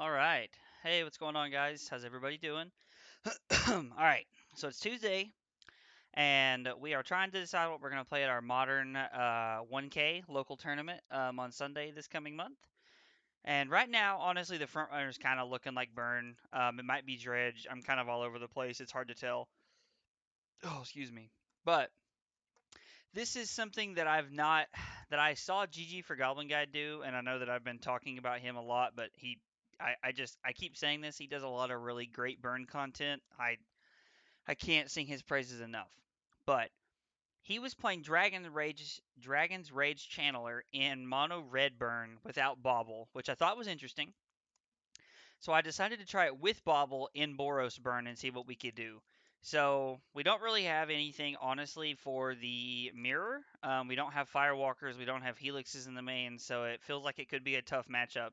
All right. Hey, what's going on, guys? How's everybody doing? All right. So it's Tuesday, and we are trying to decide what we're going to play at our modern 1K local tournament on Sunday this coming month. And right now, honestly, the front runner's kind of looking like Burn. It might be Dredge. I'm kind of all over the place. It's hard to tell. Oh, excuse me. But this is something that I've not that I saw GG for Goblin Guy do, and I know that I've been talking about him a lot, but I keep saying this. He does a lot of really great burn content. I can't sing his praises enough. But he was playing Dragon's Rage Channeler in mono red burn without Bobble, which I thought was interesting. So I decided to try it with Bobble in Boros burn and see what we could do. So we don't really have anything, honestly, for the mirror. We don't have Firewalkers, we don't have Helixes in the main, so it feels like it could be a tough matchup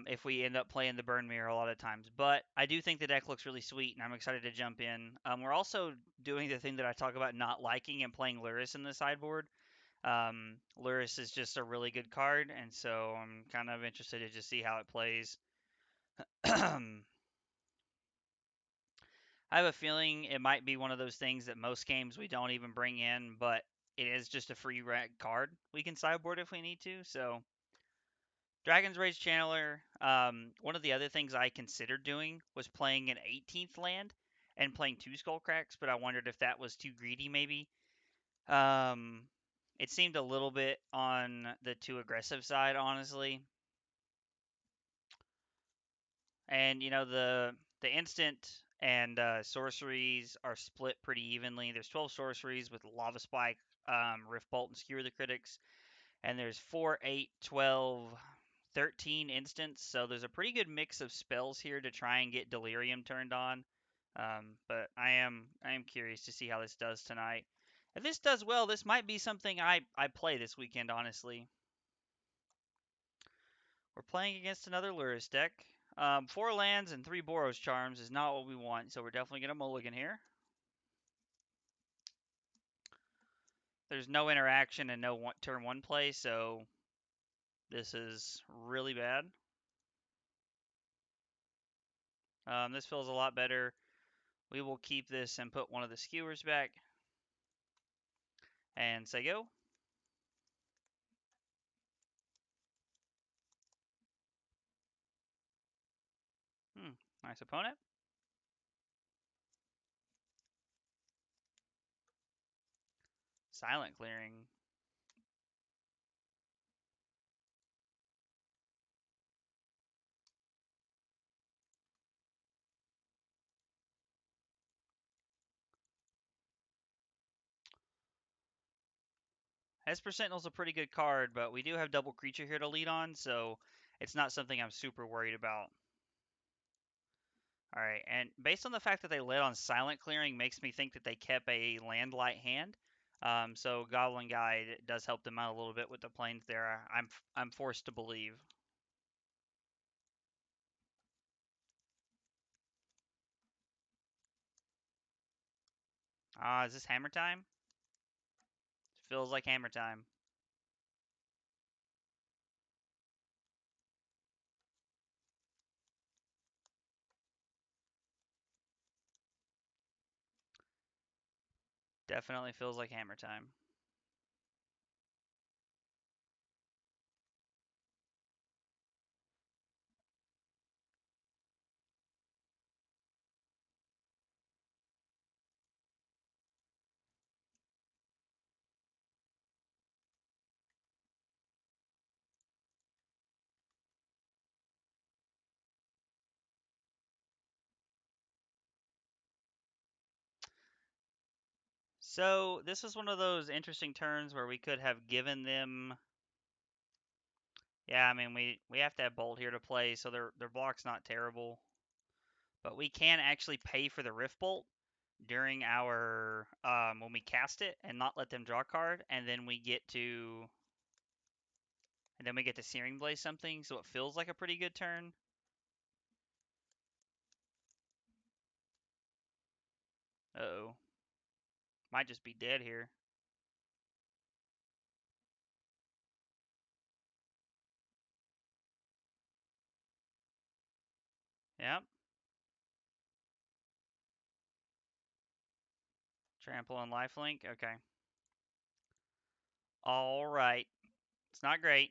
if we end up playing the burn mirror a lot of times. But I do think the deck looks really sweet, and I'm excited to jump in. We're also doing the thing that I talk about not liking and playing Luris in the sideboard. Luris is just a really good card, and so I'm kind of interested to just see how it plays. I have a feeling it might be one of those things that most games we don't even bring in, but it is just a free card we can sideboard if we need to. So Dragon's Rage Channeler. One of the other things I considered doing was playing an 18th land and playing two Skullcracks, but I wondered if that was too greedy, maybe. Um, it seemed a little bit on the too aggressive side, honestly. And the instant and sorceries are split pretty evenly. There's 12 sorceries with Lava Spike, Rift Bolt, and Skewer the Critics, and there's 4, 8, 12, 13 instants. So there's a pretty good mix of spells here to try and get Delirium turned on. But I am curious to see how this does tonight. If this does well, this might be something I play this weekend. Honestly, we're playing against another Luris deck. 4 lands and 3 Boros Charms is not what we want, so we're definitely gonna mulligan here. There's no interaction and no turn 1 play, so this is really bad. This feels a lot better. We will keep this and put one of the skewers back and say go. Nice opponent. Silent clearing. Esper Sentinel's a pretty good card, but we do have double creature here to lead on, so it's not something I'm super worried about. Alright, and based on the fact that they led on silent clearing makes me think that they kept a land light hand. So Goblin Guide does help them out a little bit with the planes there. I'm forced to believe. Is this hammer time? Feels like hammer time. Definitely feels like hammer time. So this was one of those interesting turns where we could have given them. Yeah, I mean we have to have Bolt here to play, so their block's not terrible. But we can actually pay for the Rift Bolt during our when we cast it and not let them draw a card, and then we get to Searing Blaze something, so it feels like a pretty good turn. Uh-oh. Might just be dead here. Yep. Trample and lifelink. Okay. All right. It's not great.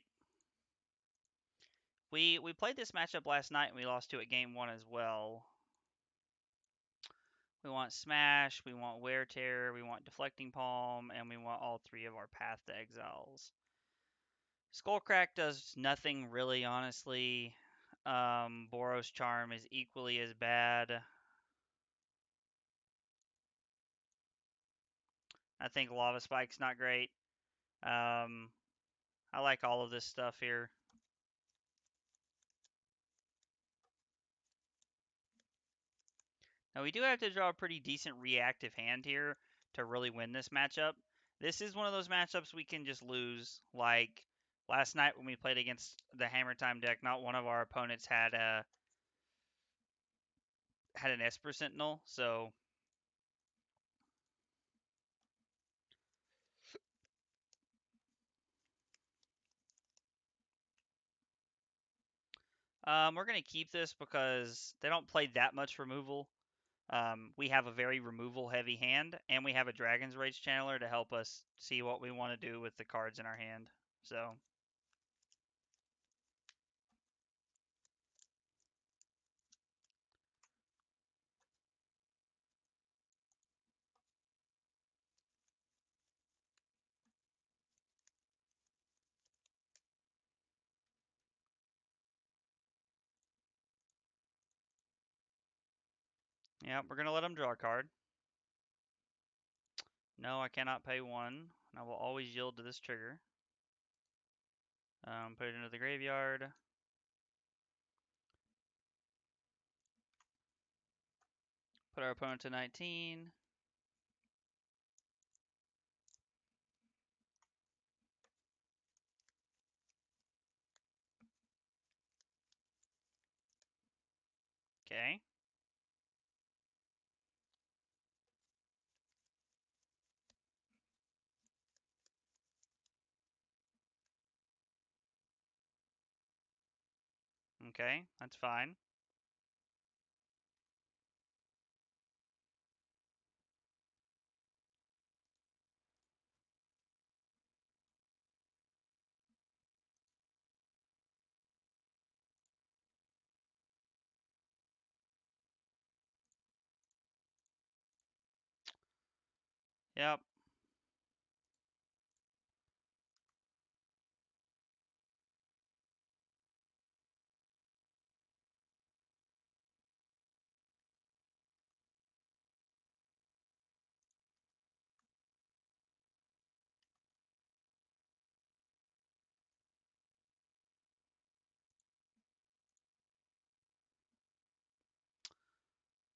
We played this matchup last night and we lost to it game one as well. We want Smash, we want Wear Terror, we want Deflecting Palm, and we want all three of our Path to Exiles. Skullcrack does nothing really, honestly. Boros Charm is equally as bad. I think Lava Spike's not great. I like all of this stuff here. Now we do have to draw a pretty decent reactive hand here to really win this matchup. This is one of those matchups we can just lose. Like last night when we played against the Hammer Time deck, not one of our opponents had an Esper Sentinel, so we're gonna keep this because they don't play that much removal. We have a very removal heavy hand, and we have a Dragon's Rage Channeler to help us see what we want to do with the cards in our hand. So, yeah, we're going to let them draw a card. No, I cannot pay one. I will always yield to this trigger. Put it into the graveyard. Put our opponent to 19. Okay. Okay, that's fine. Yep.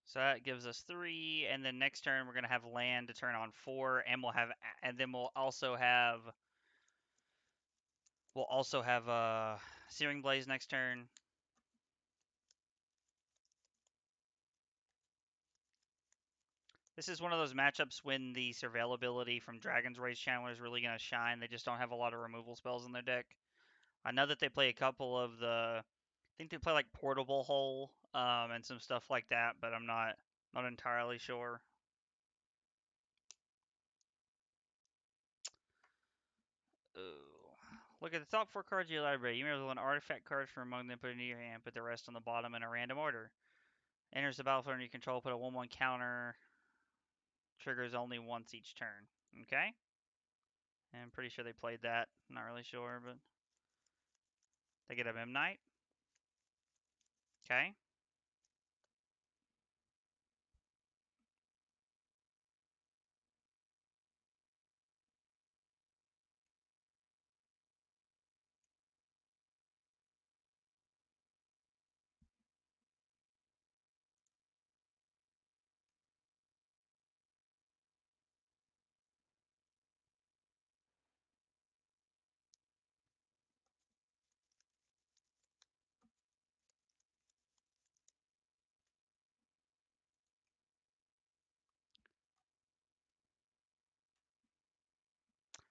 So that gives us 3, and then next turn we're gonna have land to turn on 4, and then we'll also have Searing Blaze next turn. This is one of those matchups when the surveillability from Dragon's Rage Channeler is really gonna shine. They just don't have a lot of removal spells in their deck. I know that they play a couple of I think they play like Portable Hole, and some stuff like that, but I'm not entirely sure. Ooh. Look at the top 4 cards of your library. You may roll an artifact card from among them, put it into your hand, put the rest on the bottom in a random order. Enters the battlefield under your control, put a 1/1 counter. Triggers only once each turn. Okay? And I'm pretty sure they played that. Not really sure, but they get a Mem Knight. Okay.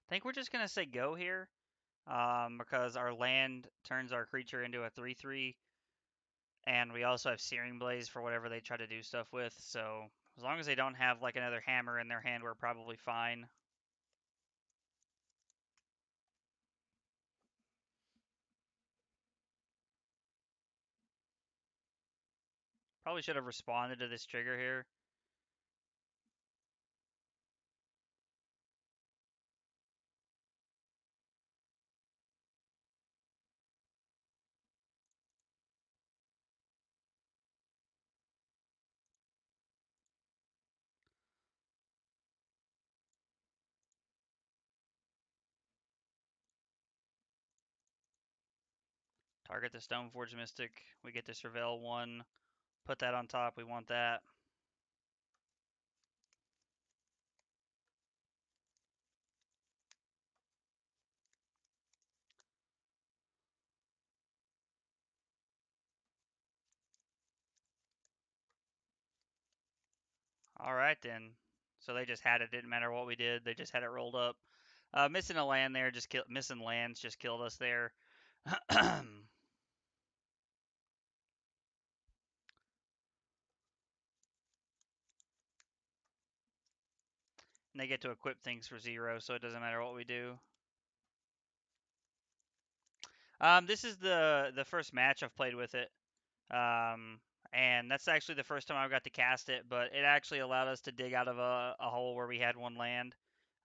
I think we're just gonna say go here, because our land turns our creature into a 3/3, And we also have Searing Blaze for whatever they try to do stuff with, so as long as they don't have like another hammer in their hand, we're probably fine. Probably should have responded to this trigger here. Target the Stoneforge Mystic. We get to Surveil 1. Put that on top. We want that. All right then. So they just had it. Didn't matter what we did. They just had it rolled up. Missing a land there. Missing lands just killed us there. And they get to equip things for 0, so it doesn't matter what we do. This is the first match I've played with it. And that's actually the first time I got to cast it, but it actually allowed us to dig out of a hole where we had one land.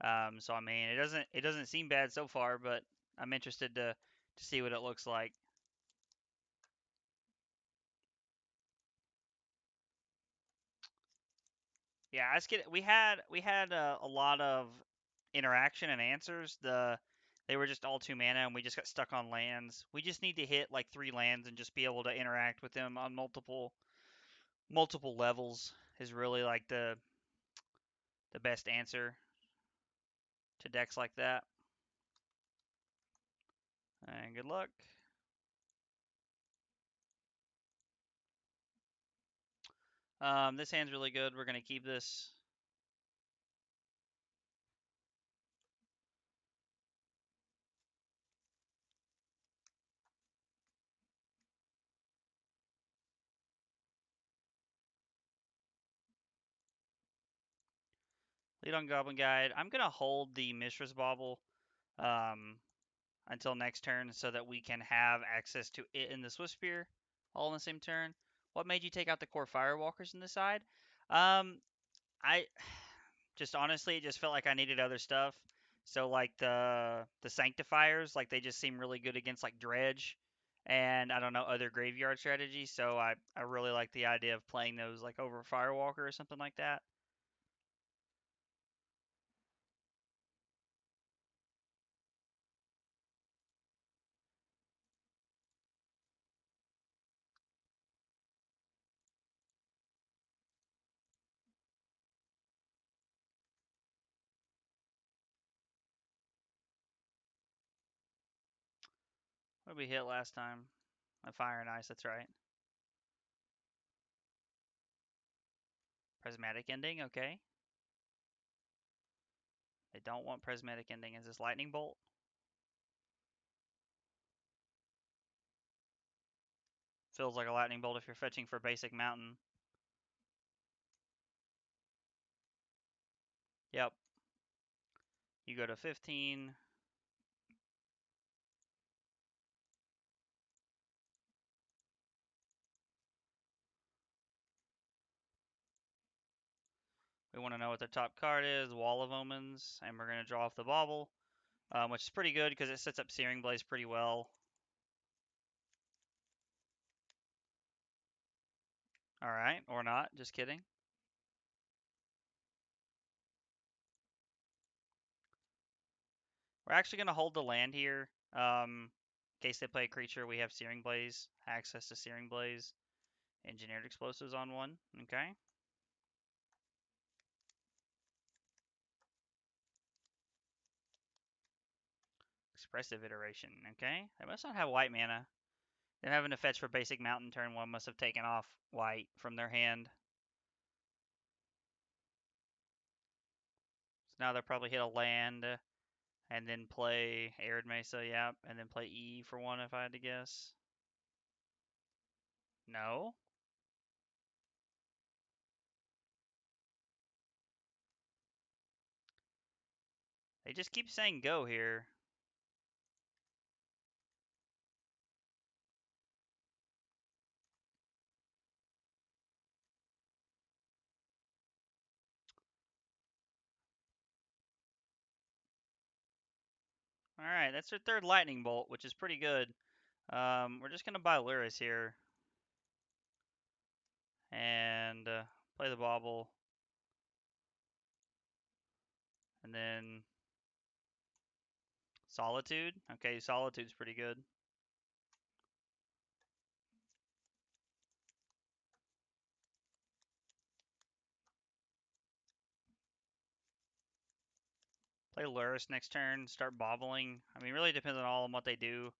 So I mean, it doesn't seem bad so far, but I'm interested to see what it looks like. Yeah, we had a lot of interaction and answers. They were just all 2 mana, and we just got stuck on lands. We just need to hit like 3 lands and just be able to interact with them on multiple levels is really like the best answer to decks like that. And good luck. This hand's really good. We're gonna keep this. Lead on Goblin Guide. I'm gonna hold the Mishra's Bauble um, until next turn so that we can have access to it in the Swiftspear all in the same turn. What made you take out the core Firewalkers in the side? I just honestly, it just felt like I needed other stuff. So like the Sanctifiers, like they just seem really good against like Dredge and I don't know other graveyard strategies. So I really like the idea of playing those like over Firewalker or something like that. What did we hit last time? A Fire and Ice. That's right. Prismatic Ending. Okay. They don't want Prismatic Ending. Is this Lightning Bolt? Feels like a Lightning Bolt if you're fetching for basic Mountain. Yep. You go to 15. We want to know what the top card is, Wall of Omens, and we're going to draw off the Bauble, which is pretty good because it sets up Searing Blaze pretty well. Alright, or not, just kidding. We're actually going to hold the land here. In case they play a creature, we have Searing Blaze, access to Searing Blaze, Engineered Explosives on 1. Okay. Expressive Iteration. Okay. They must not have white mana. They're having to fetch for basic Mountain turn 1, must have taken off white from their hand. So now they'll probably hit a land and then play Arid Mesa, yep, and then play E for 1 if I had to guess. No. They just keep saying go here. Alright, that's their third lightning bolt, which is pretty good. We're just going to buy Luris here. And play the bauble. And then Solitude. Okay, Solitude's pretty good. Play Luris next turn, start bobbling. I mean, really depends on all on what they do.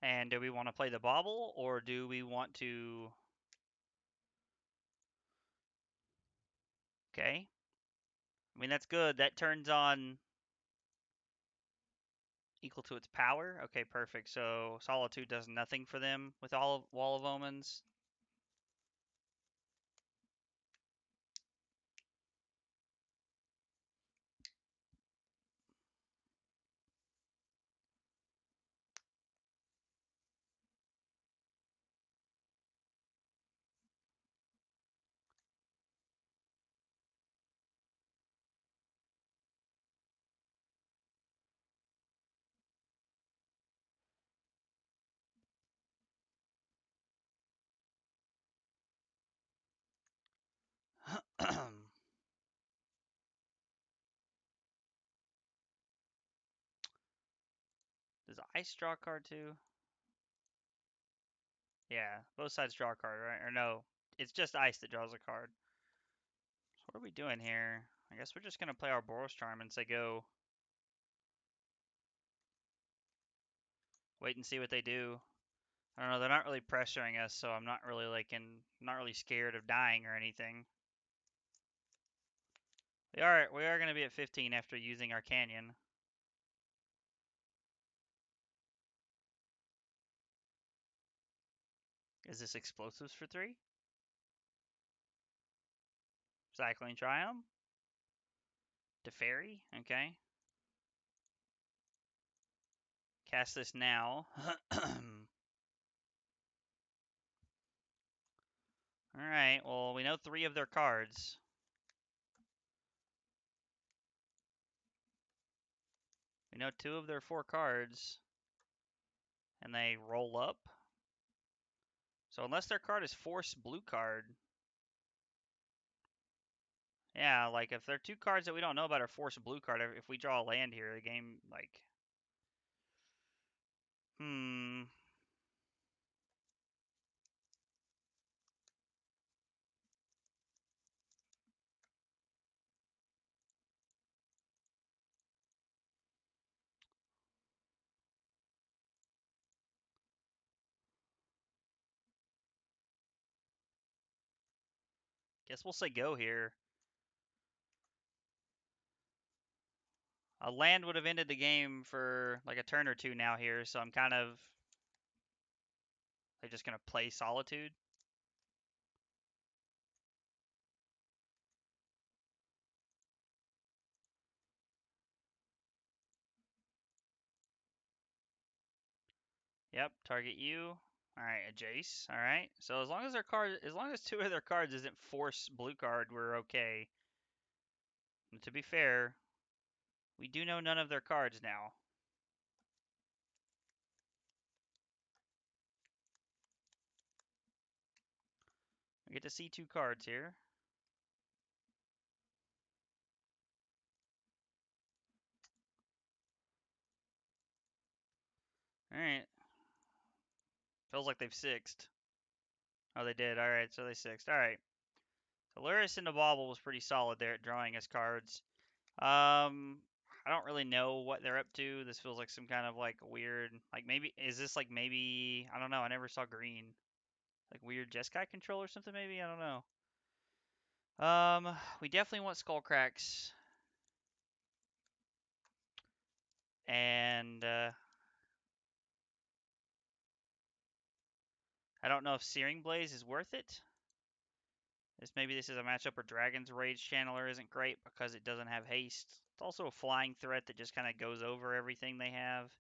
And do we want to play the bauble, or do we want to... Okay. I mean, that's good. That turns on equal to its power. Okay, perfect. So Solitude does nothing for them with all of Wall of Omens. Does Ice draw a card too? Yeah, both sides draw a card, right? Or no, it's just Ice that draws a card. So what are we doing here? I guess we're just going to play our Boros Charm and say go. Wait and see what they do. I don't know, they're not really pressuring us, so I'm not really not really scared of dying or anything. We are going to be at 15 after using our Canyon. Is this explosives for 3? Cycling Triumph? Teferi? Okay. Cast this now. Alright, well, we know 3 of their cards. We know 2 of their 4 cards. And they roll up. So unless their card is Force Blue card. Yeah, like if there are 2 cards that we don't know about are Force Blue card, if we draw a land here, the game, like... Guess we'll say go here. A land would have ended the game for like a turn or 2 now here, so I'm kind of... They're just going to play Solitude. Yep, target you. Alright, a Jace. Alright. So as long as as long as 2 of their cards isn't Force Blue card, we're okay. And to be fair, we do know none of their cards now. We get to see 2 cards here. Alright. Feels like they've sixed. Oh, they did. Alright, so they sixed. Alright. So Luris in the Bauble was pretty solid there at drawing us cards. I don't really know what they're up to. This feels like some kind of like weird, like maybe, is this like maybe, I don't know, I never saw green. Like weird Jeskai control or something maybe? I don't know. We definitely want Skullcracks. And, I don't know if Searing Blaze is worth it. Maybe this is a matchup where Dragon's Rage Channeler isn't great because it doesn't have haste. It's also a flying threat that just kind of goes over everything they have.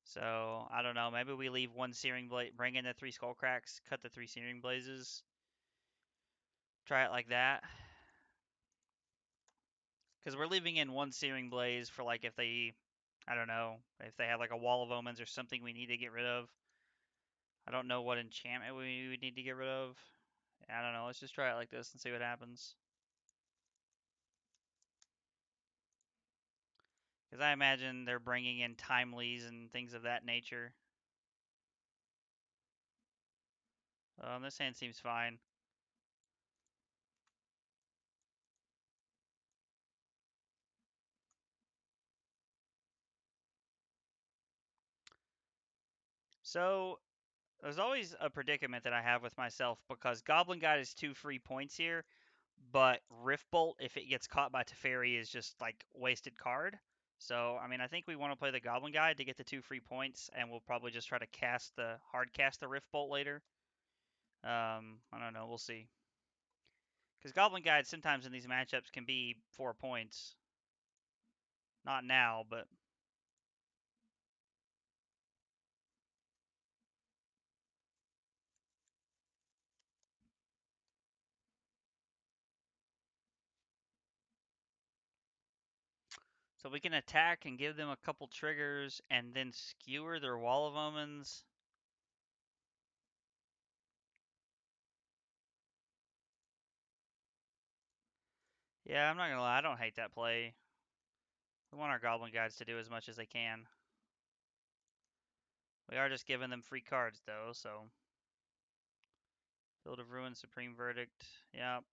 So, I don't know. Maybe we leave one Searing Blaze, bring in the 3 Skullcracks, cut the 3 Searing Blazes. Try it like that. Because we're leaving in one Searing Blaze for like if they, I don't know, if they have like a Wall of Omens or something we need to get rid of. I don't know what enchantment we would need to get rid of. I don't know. Let's just try it like this and see what happens. Because I imagine they're bringing in timelies and things of that nature. This hand seems fine. So, there's always a predicament that I have with myself because Goblin Guide is 2 free points here, but Rift Bolt, if it gets caught by Teferi, is just like wasted card. So, I mean, I think we want to play the Goblin Guide to get the 2 free points, and we'll probably just try to hard cast the Rift Bolt later. I don't know. We'll see. Because Goblin Guide sometimes in these matchups can be 4 points. Not now, but so we can attack and give them a couple triggers and then skewer their Wall of Omens. Yeah, I'm not gonna lie, I don't hate that play. We want our Goblin Guides to do as much as they can. We are just giving them free cards though, so. Field of Ruin, Supreme Verdict, yep.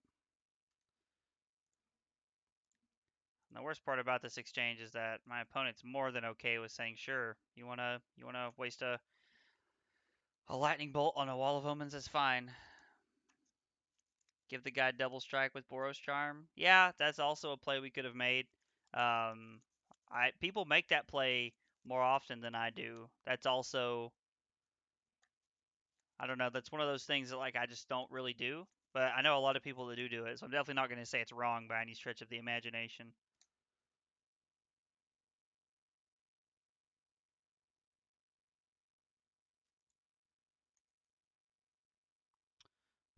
And the worst part about this exchange is that my opponent's more than okay with saying, sure, you wanna waste a lightning bolt on a Wall of Omens, that's fine. Give the guy double strike with Boros Charm. Yeah, that's also a play we could have made. People make that play more often than I do. That's also, I don't know, that's one of those things that like I just don't really do. But I know a lot of people that do it, so I'm definitely not going to say it's wrong by any stretch of the imagination.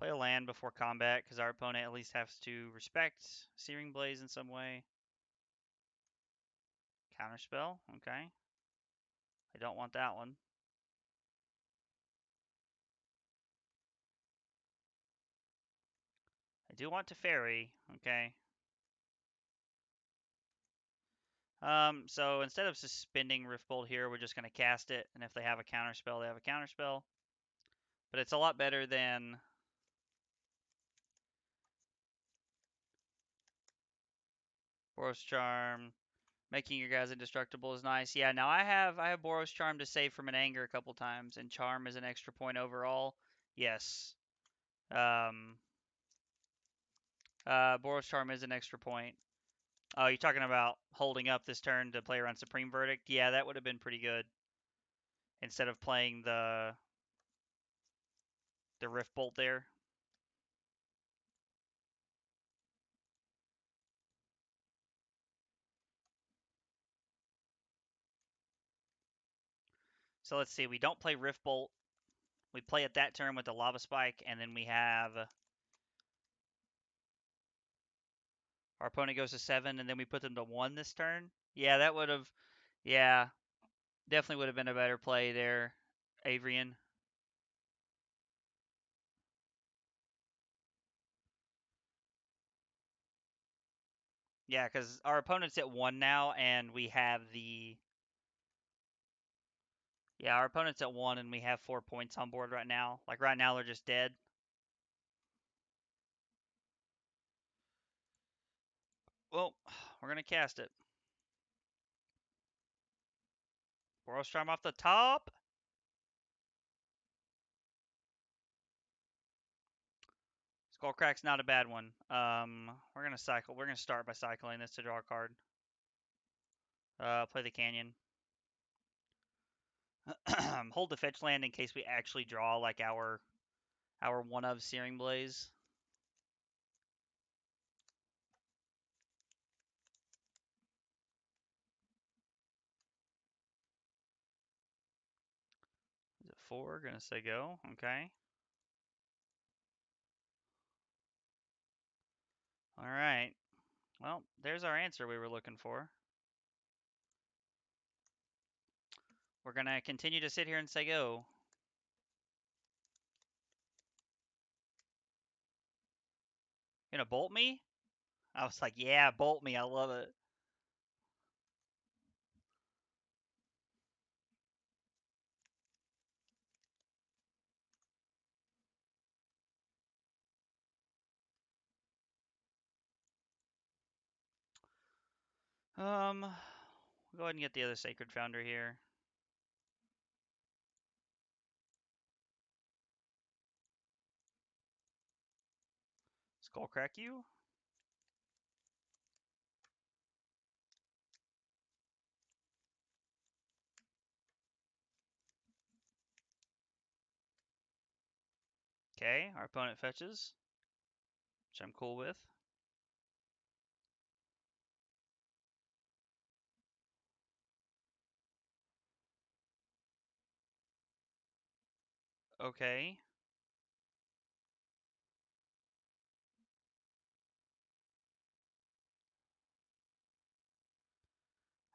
Play a land before combat because our opponent at least has to respect Searing Blaze in some way. Counterspell, okay. I don't want that one. I do want Teferi, okay. So instead of suspending Rift Bolt here, we're just going to cast it, and if they have a counterspell, they have a counterspell. But it's a lot better than Boros Charm. Making your guys indestructible is nice. Yeah, now I have Boros Charm to save from an anger a couple times, and Charm is an extra point overall. Yes. Boros Charm is an extra point. Oh, you're talking about holding up this turn to play around Supreme Verdict? Yeah, that would have been pretty good. Instead of playing the Rift Bolt there. So let's see. We don't play Rift Bolt. We play it that turn with the Lava Spike, and then we have our opponent goes to 7, and then we put them to 1 this turn. Yeah, that would have. Yeah, definitely would have been a better play there, Avrian. Yeah, because our opponent's at 1 now, and we have the. Yeah, our opponent's at 1, and we have 4 points on board right now. Like, right now, they're just dead. Well, we're going to cast it. Boros Charm off the top. Skullcrack's not a bad one. We're going to cycle. We're going to start by cycling this to draw a card. Play the Canyon. hold the fetch land in case we actually draw like our one of Searing Blaze. Is it 4? Gonna say go. Okay. All right. Well, there's our answer we were looking for. We're gonna continue to sit here and say go. You gonna bolt me? I was like, yeah, bolt me. I love it. Go ahead and get the other Sacred Founder here. Skullcrack you. Okay, our opponent fetches, which I'm cool with. Okay.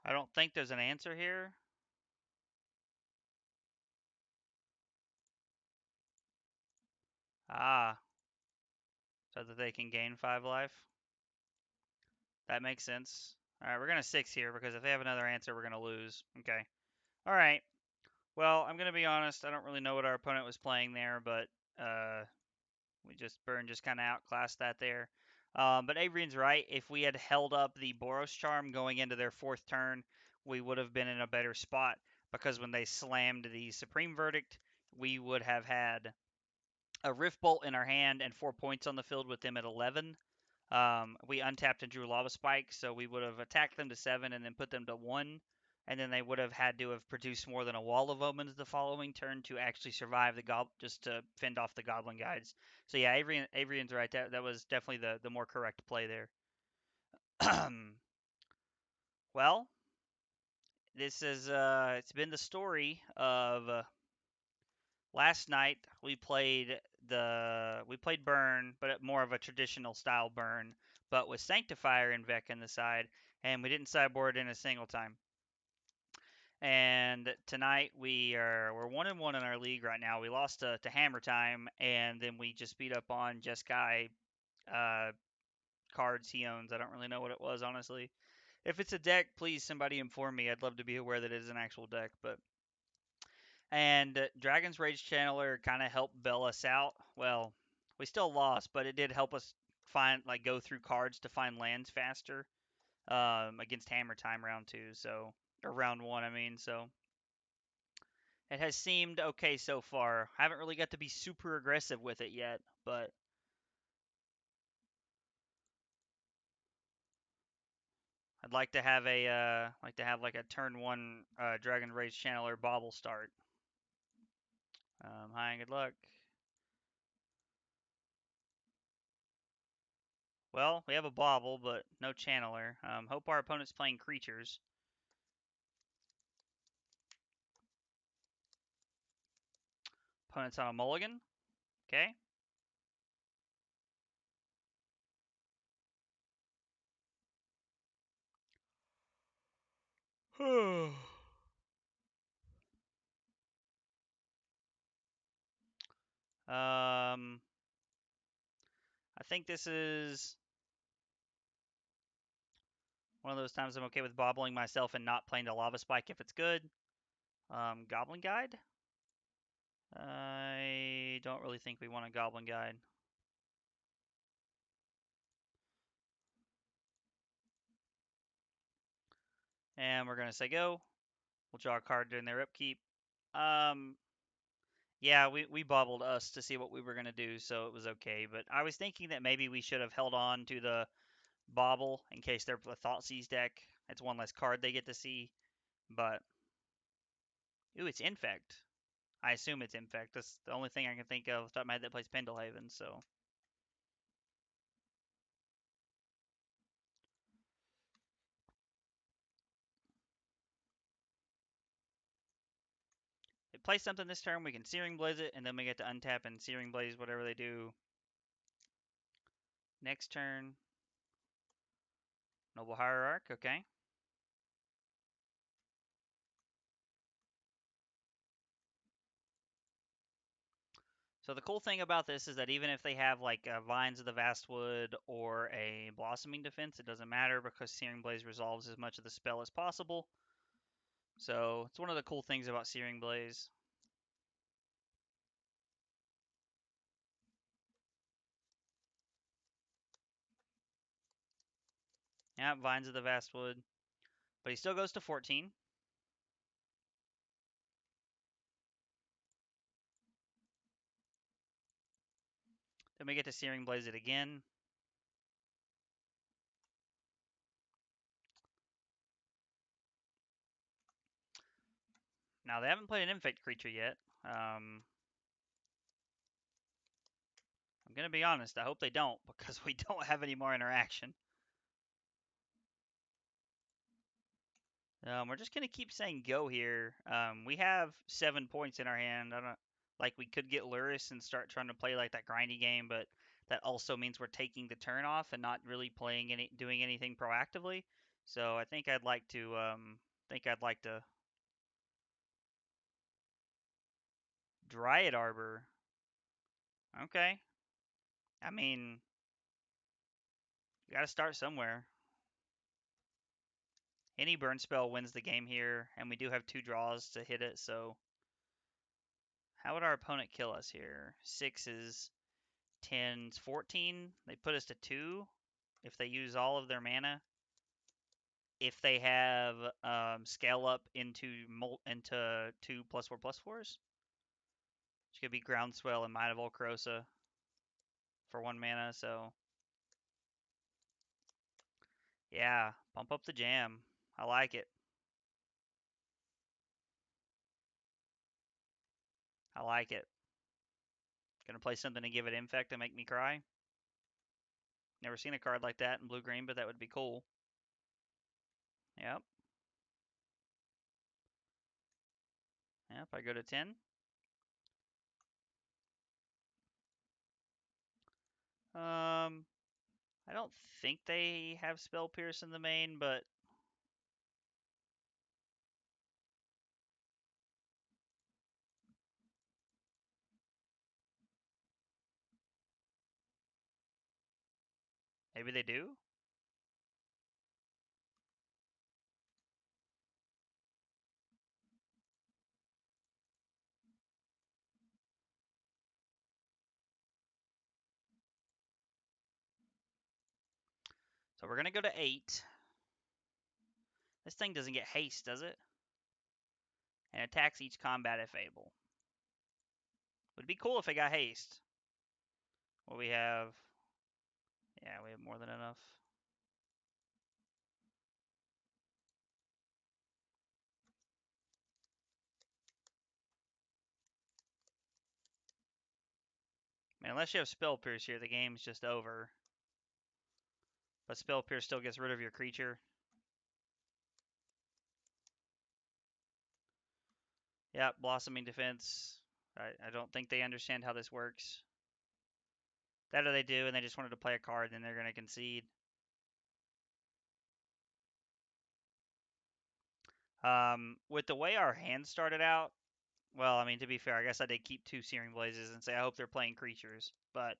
I don't think there's an answer here. Ah, so that they can gain 5 life. That makes sense. All right, we're gonna 6 here because if they have another answer, we're gonna lose. Okay. All right. Well, I'm gonna be honest. I don't really know what our opponent was playing there, but uh, Burn just kind of outclassed that there. But Adrian's right. If we had held up the Boros Charm going into their 4th turn, we would have been in a better spot because when they slammed the Supreme Verdict, we would have had a Rift Bolt in our hand and 4 points on the field with them at 11. We untapped and drew Lava Spike, so we would have attacked them to 7 and then put them to 1. And then they would have had to have produced more than a Wall of Omens the following turn to actually survive the just to fend off the Goblin Guides. So yeah, Adrian's right. That was definitely the more correct play there. Well, this is it's been the story of last night we played Burn, but more of a traditional style Burn, but with Sanctifier and Vec in the side, and we didn't sideboard in a single time. And tonight we're 1-1 in our league right now. We lost to Hammer Time, and then we just beat up on Jeskai uh, cards he owns. I don't really know what it was, honestly. If it's a deck, please somebody inform me. I'd love to be aware that it is an actual deck, but and Dragon's Rage Channeler kind of helped bail us out. Well, we still lost, but it did help us go through cards to find lands faster against Hammer Time round 2, so or round 1, I mean. So it has seemed okay so far. I haven't really got to be super aggressive with it yet, but I'd like to have like a turn 1 Dragon Rage Channeler bobble start. Hi and good luck. Well, we have a bobble, but no channeler. Hope our opponent's playing creatures. Opponent's on a mulligan. Okay. I think this is one of those times I'm okay with bobbling myself and not playing the Lava Spike if it's good. Goblin Guide? I don't really think we want a Goblin Guide. And we're going to say go. We'll draw a card during their upkeep. Yeah, we bobbled us to see what we were going to do, so it was okay. But I was thinking that maybe we should have held on to the bobble in case they're a Thoughtseize deck. It's one less card they get to see. But, ooh, it's Infect. I assume it's Infect. That's the only thing I can think of off the top of my head that plays Pendelhaven, so. If it plays something this turn, we can Searing Blaze it, and then we get to untap and Searing Blaze whatever they do next turn. Noble Hierarch, okay. So the cool thing about this is that even if they have like Vines of the Vastwood or a Blossoming Defense, it doesn't matter because Searing Blaze resolves as much of the spell as possible. So it's one of the cool things about Searing Blaze. Yeah, Vines of the Vastwood. But he still goes to 14. Then we get to Searing Blaze it again. Now, they haven't played an Infect creature yet. I'm going to be honest, I hope they don't, because we don't have any more interaction. We're just going to keep saying go here. We have 7 points in our hand. I don't like we could get Luris and start trying to play like that grindy game, but that also means we're taking the turn off and not really doing anything proactively. So I think I'd like to Dryad Arbor. Okay. I mean, you got to start somewhere. Any burn spell wins the game here, and we do have 2 draws to hit it, so how would our opponent kill us here? 6s, 10s, 14. They put us to 2 if they use all of their mana. If they have scale up into 2 +4/+4s, which could be Groundswell and Might of Volcrosa for 1 mana, so yeah, pump up the jam. I like it. I like it. Gonna play something to give it Infect and make me cry. Never seen a card like that in blue-green, but that would be cool. Yep. Yep, I go to 10. I don't think they have Spell Pierce in the main, but maybe they do. So we're gonna go to 8. This thing doesn't get haste, does it? And attacks each combat if able. Would be cool if it got haste. What we have? Yeah, we have more than enough. I mean, unless you have Spell Pierce here, the game's just over. But Spell Pierce still gets rid of your creature. Yep, Blossoming Defense. I don't think they understand how this works. That or they do, and they just wanted to play a card, and they're going to concede. With the way our hand started out, well, I mean, to be fair, I guess I did keep 2 Searing Blazes and say I hope they're playing creatures. But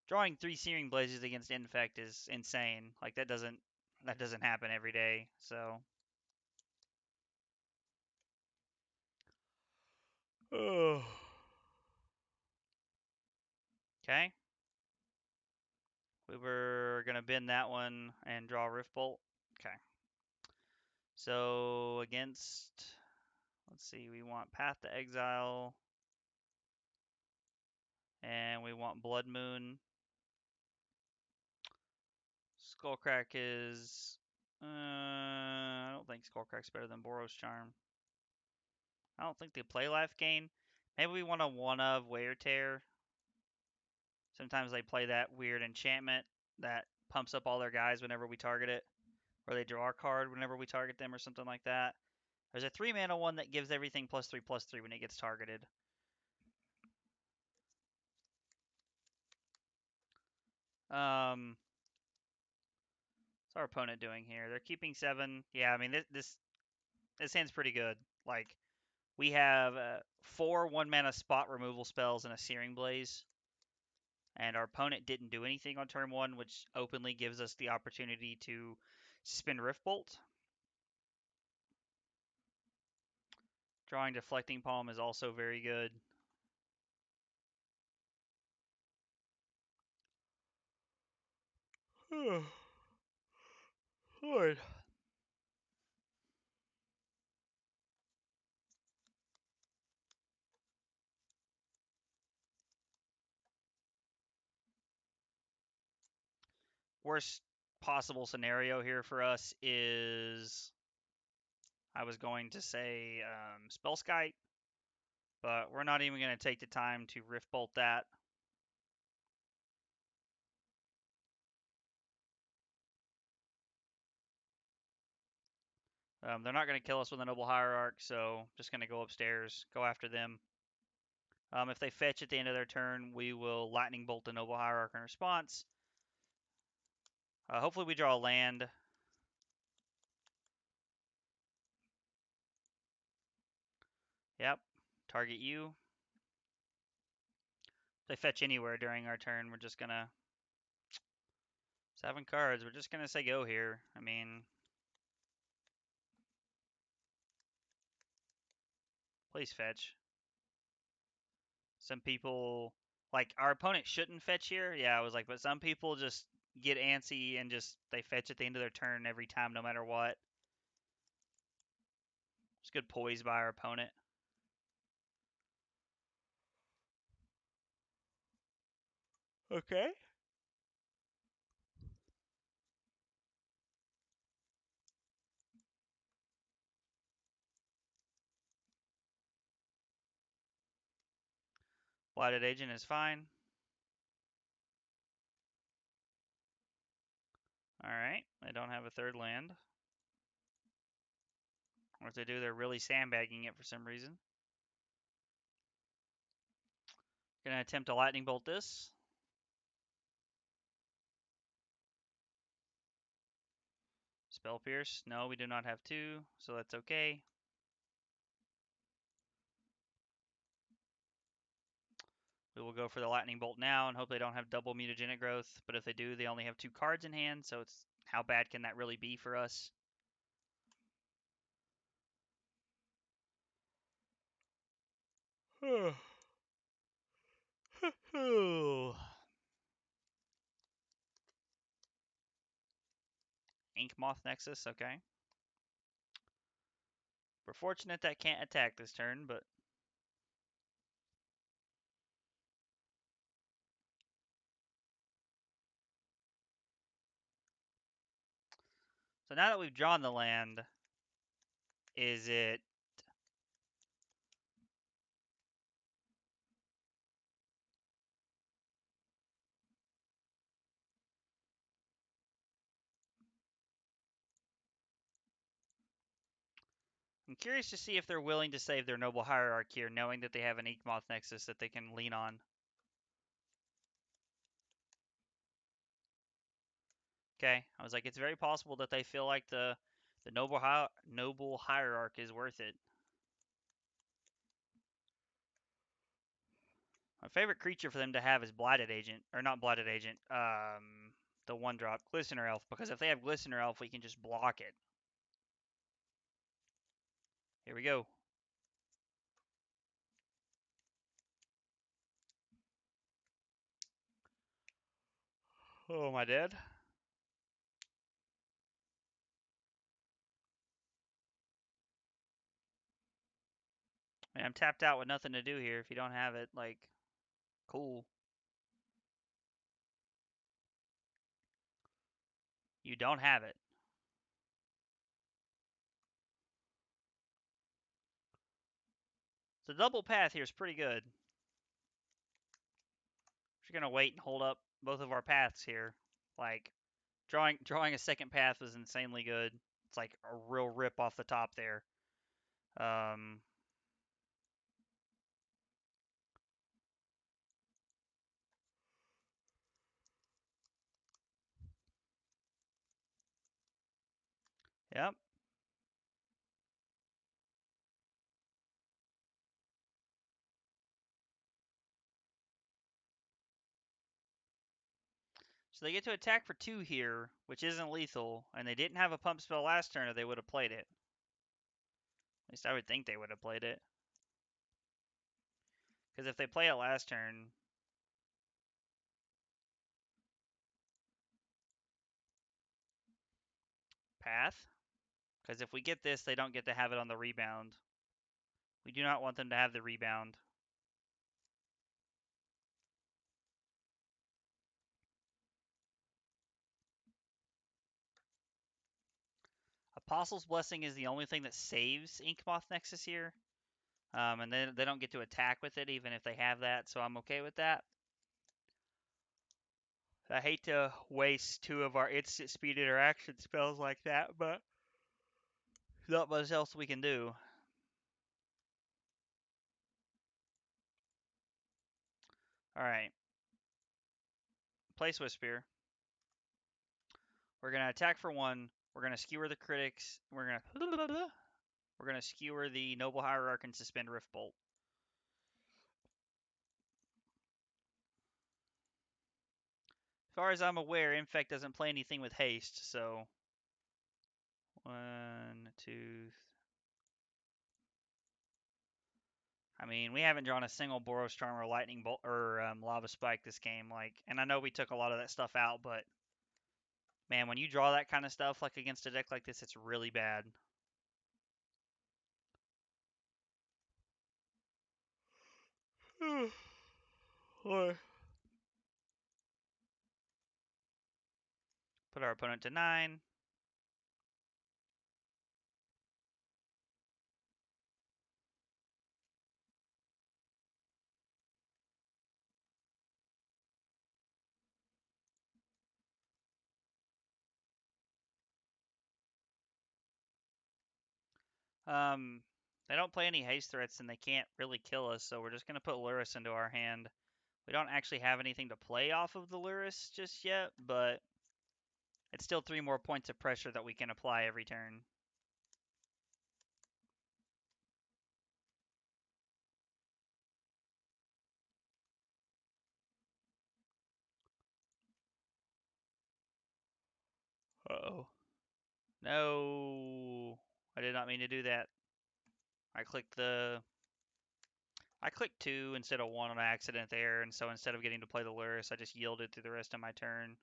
drawing 3 Searing Blazes against Infect is insane. Like that doesn't happen every day. So. Oh. Okay. We were gonna bend that one and draw Rift Bolt. Okay. So against, let's see, we want Path to Exile, and we want Blood Moon. Skullcrack is, I don't think Skullcrack's better than Boros Charm. I don't think they play life gain. Maybe we want a one of wear tear. Sometimes they play that weird enchantment that pumps up all their guys whenever we target it, or they draw a card whenever we target them, or something like that. There's a 3 mana one that gives everything +3/+3 when it gets targeted. What's our opponent doing here? They're keeping 7. Yeah, I mean this hand's pretty good. Like we have 4 1-mana spot removal spells and a Searing Blaze, and our opponent didn't do anything on turn 1, which openly gives us the opportunity to spin Rift Bolt. Drawing Deflecting Palm is also very good. Lord. Worst possible scenario here for us is, I was going to say Spellskite, but we're not even going to take the time to Rift Bolt that. They're not going to kill us with a Noble Hierarch, so just going to go upstairs, go after them. If they fetch at the end of their turn, we will Lightning Bolt the Noble Hierarch in response. Hopefully we draw a land. Yep, target you. If they fetch anywhere during our turn, we're just going to... 7 cards, we're just going to say go here. I mean... Please fetch. Some people, like our opponent shouldn't fetch here. Yeah, I was like, but some people just get antsy and just they fetch at the end of their turn every time, no matter what. It's good poise by our opponent. Okay. Blighted Agent is fine. Alright, they don't have a third land. Or if they do, they're really sandbagging it for some reason. Gonna attempt to Lightning Bolt this. Spell Pierce. No, we do not have 2, so that's okay. We will go for the Lightning Bolt now and hope they don't have double Mutagenic Growth. But if they do, they only have 2 cards in hand, so it's how bad can that really be for us? Ink Moth Nexus, okay. We're fortunate that can't attack this turn, but... So now that we've drawn the land, is it... I'm curious to see if they're willing to save their Noble Hierarch here, knowing that they have an Ink Moth Nexus that they can lean on. Okay, I was like, it's very possible that they feel like the Noble Hierarch is worth it. My favorite creature for them to have is Blighted Agent, or not Blighted Agent, the 1-drop Glistener Elf, because if they have Glistener Elf, we can just block it. Here we go. Oh, am I dead? I mean, I'm tapped out with nothing to do here. If you don't have it, like, cool. You don't have it. The double path here is pretty good. We're gonna wait and hold up both of our paths here. Like drawing a second path was insanely good. It's like a real rip off the top there. Um, yep. So they get to attack for 2 here, which isn't lethal, and they didn't have a pump spell last turn or they would have played it. At least I would think they would have played it. Because if they play it last turn, path. Because if we get this, they don't get to have it on the rebound. We do not want them to have the rebound. Apostle's Blessing is the only thing that saves Inkmoth Nexus here. And then they don't get to attack with it even if they have that, so I'm okay with that. I hate to waste 2 of our instant speed interaction spells like that, but not much else we can do. Alright. Play Swift Spear. We're gonna attack for 1. We're gonna skewer the critics. We're gonna skewer the Noble Hierarch and suspend Rift Bolt. As far as I'm aware, Infect doesn't play anything with haste, so 1, 2. I mean, we haven't drawn a single Boros Charm or Lightning Bolt or Lava Spike this game, like, and I know we took a lot of that stuff out, but man, when you draw that kind of stuff like against a deck like this, it's really bad. Put our opponent to 9. They don't play any haste threats and they can't really kill us, so we're just gonna put Lurrus into our hand. We don't actually have anything to play off of the Lurrus just yet, but it's still 3 more points of pressure that we can apply every turn. Uh-oh. No. I did not mean to do that. I clicked 2 instead of 1 on accident there, and so instead of getting to play the Lurrus, I just yielded through the rest of my turn.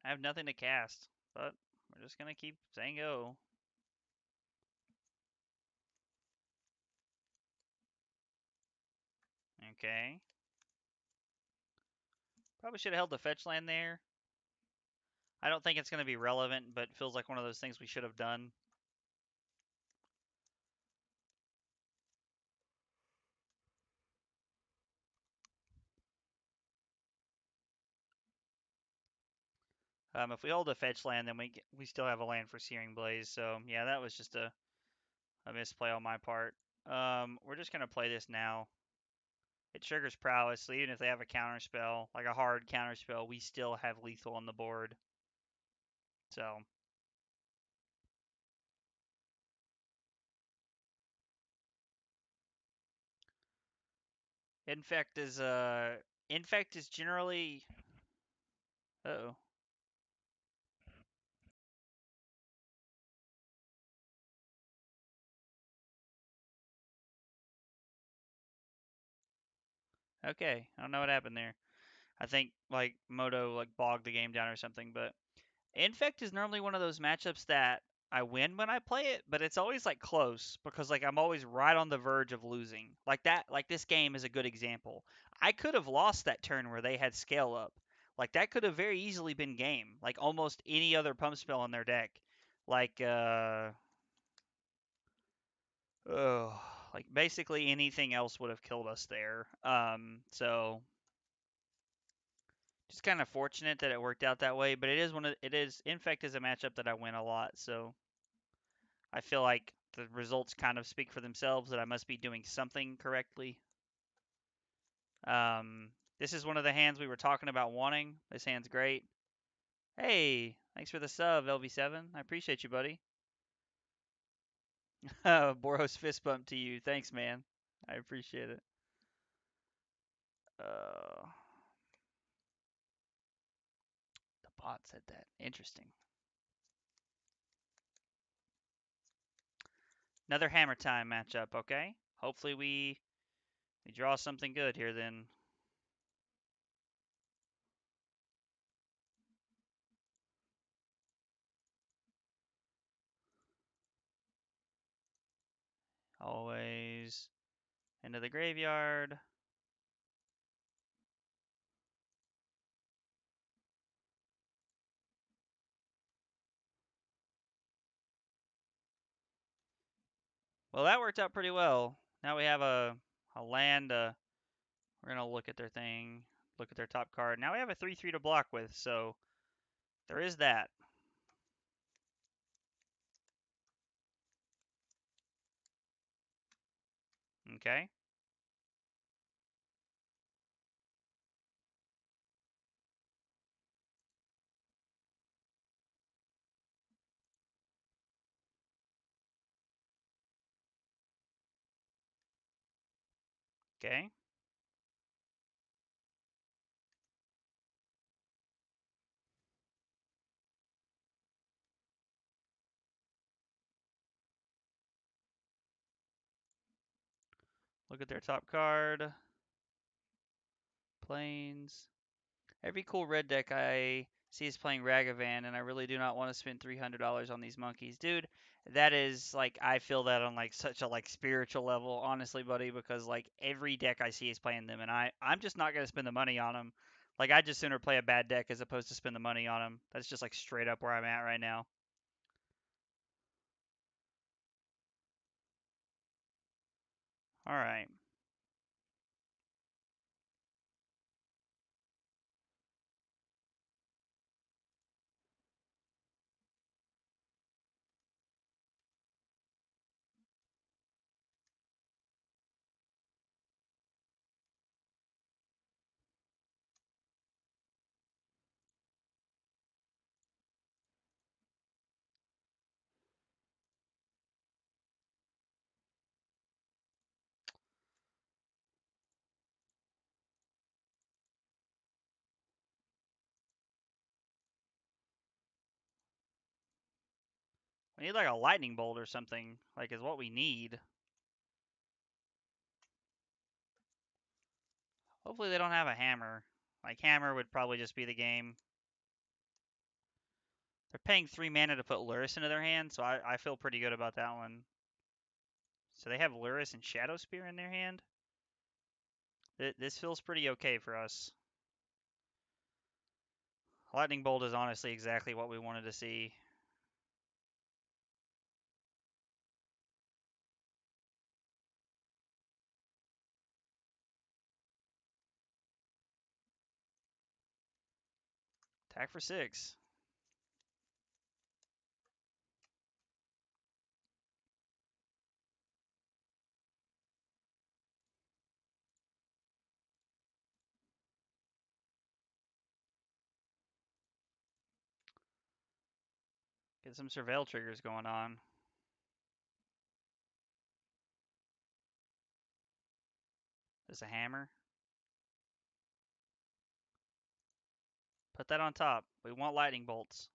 I have nothing to cast, but we're just gonna keep saying go. Okay. Probably should have held the fetch land there. I don't think it's going to be relevant, but it feels like one of those things we should have done. If we hold the fetch land, then we still have a land for Searing Blaze. So yeah, that was just a misplay on my part. We're just gonna play this now. It triggers prowess, so even if they have a counter spell, like a hard counter spell, we still have lethal on the board. So infect is generally. Uh-oh. Okay, I don't know what happened there. I think like Moto like bogged the game down or something. But Infect is normally one of those matchups that I win when I play it, but it's always like close because like I'm always right on the verge of losing. Like that, like this game is a good example. I could have lost that turn where they had scale up. Like that could have very easily been game. Like almost any other pump spell in their deck. Like oh, like basically anything else would have killed us there. So just kind of fortunate that it worked out that way, but it is Infect is a matchup that I win a lot, so I feel like the results kind of speak for themselves that I must be doing something correctly. Um, this is one of the hands we were talking about wanting. This hand's great. Hey, thanks for the sub, LV7. I appreciate you, buddy. Boros fist bump to you. Thanks, man. I appreciate it. Uh, the bot said that. Interesting. Another hammer time matchup, okay? Hopefully we draw something good here then. Always into the graveyard. Well, that worked out pretty well. Now we have a land. We're gonna look at their thing, look at their top card. Now we have a 3/3 to block with, so there is that. Okay. Okay. Look at their top card. Plains. Every cool red deck I see is playing Ragavan, and I really do not want to spend $300 on these monkeys, dude. That is like I feel that on like such a like spiritual level, honestly, buddy, because like every deck I see is playing them, and I'm just not gonna spend the money on them. Like I just sooner play a bad deck as opposed to spend the money on them. That's just like straight up where I'm at right now. All right. We need like a lightning bolt or something, like is what we need. Hopefully they don't have a hammer. Like hammer would probably just be the game. They're paying 3 mana to put Luris into their hand, so I feel pretty good about that one. So they have Luris and Shadow Spear in their hand. This feels pretty okay for us. Lightning Bolt is honestly exactly what we wanted to see. Attack for 6. Get some Surveil triggers going on. This a hammer. Put that on top. We want Lightning Bolts.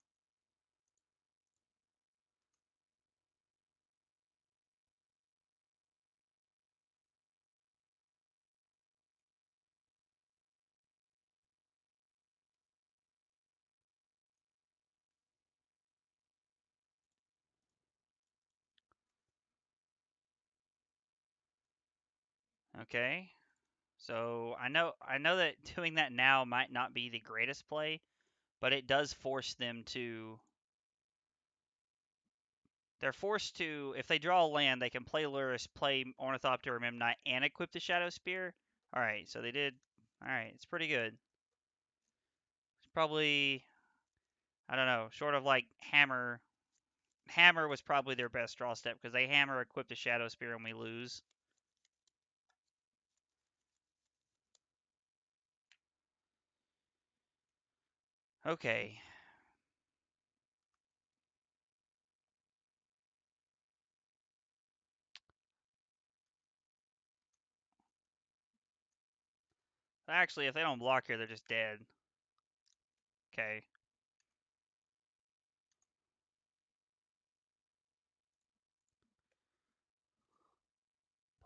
Okay. So I know that doing that now might not be the greatest play, but it does force them to. They're forced to, if they draw a land, they can play Lurrus, play Ornithopter or Memnite, and equip the Shadow Spear. All right, so they did. All right, it's pretty good. It's probably, I don't know, short of like Hammer. Hammer was probably their best draw step because they Hammer equip the Shadow Spear and we lose. Okay. Actually, if they don't block here, they're just dead. Okay.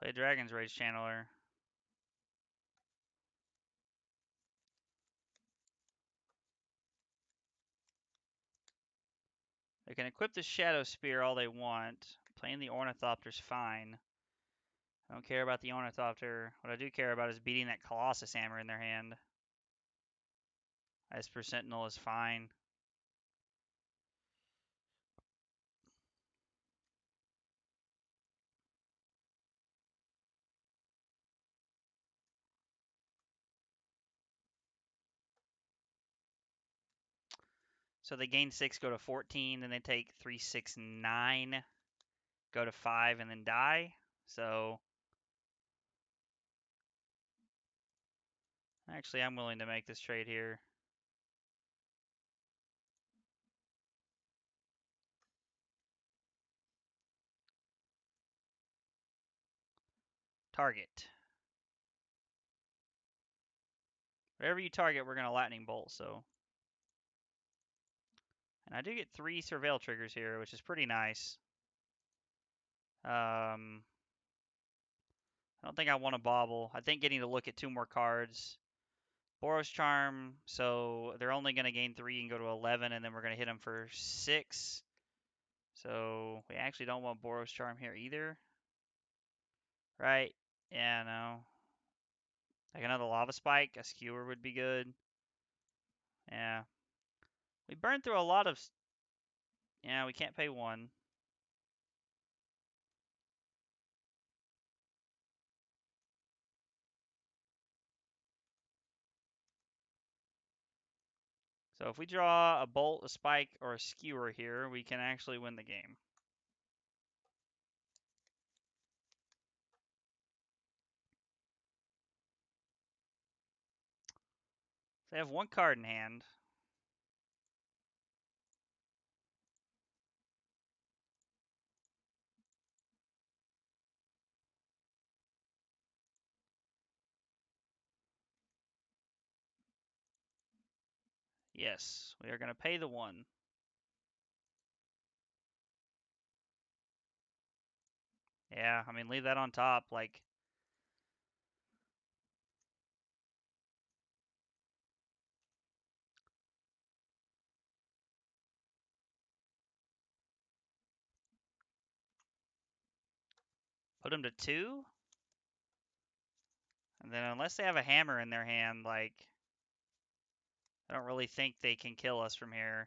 Play Dragon's Rage Channeler. They can equip the Shadow Spear all they want. Playing the Ornithopter's fine. I don't care about the Ornithopter. What I do care about is beating that Colossus Hammer in their hand. Esper Sentinel is fine. So they gain 6, go to 14, then they take 3, 6, 9, go to 5, and then die. So actually, I'm willing to make this trade here. Target. Whatever you target, we're going to Lightning Bolt, so. And I do get 3 Surveil triggers here, which is pretty nice. I don't think I want to bobble. I think getting to look at 2 more cards. Boros Charm, so they're only going to gain 3 and go to 11, and then we're going to hit them for 6. So we actually don't want Boros Charm here either. Right? Yeah, no. Like another Lava Spike, a Skewer would be good. Yeah. We burned through a lot of... Yeah, we can't pay 1. So if we draw a Bolt, a Spike, or a Skewer here, we can actually win the game. They have 1 card in hand. Yes, we are going to pay the 1. Yeah, I mean, leave that on top. Like, put them to 2. And then unless they have a hammer in their hand, like, I don't really think they can kill us from here.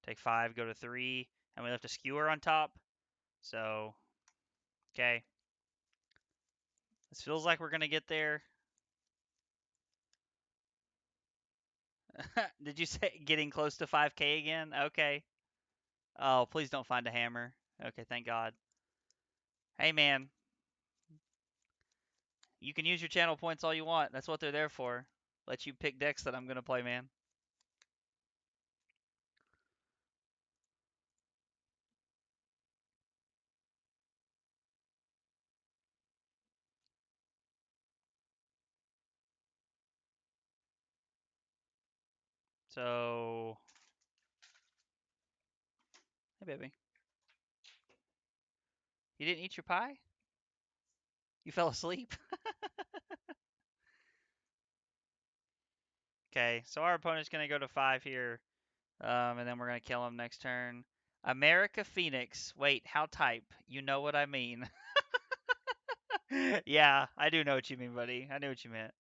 Take 5, go to 3, and we left a Skewer on top. So, okay. This feels like we're going to get there. Did you say getting close to 5K again? Okay. Oh, please don't find a hammer. Okay, thank God. Hey, man. You can use your channel points all you want. That's what they're there for. Let you pick decks that I'm going to play, man. So, hey, baby. You didn't eat your pie? You fell asleep? Okay, so our opponent's going to go to 5 here, and then we're going to kill him next turn. America Phoenix. Wait, how type? You know what I mean. Yeah, I do know what you mean, buddy. I knew what you meant.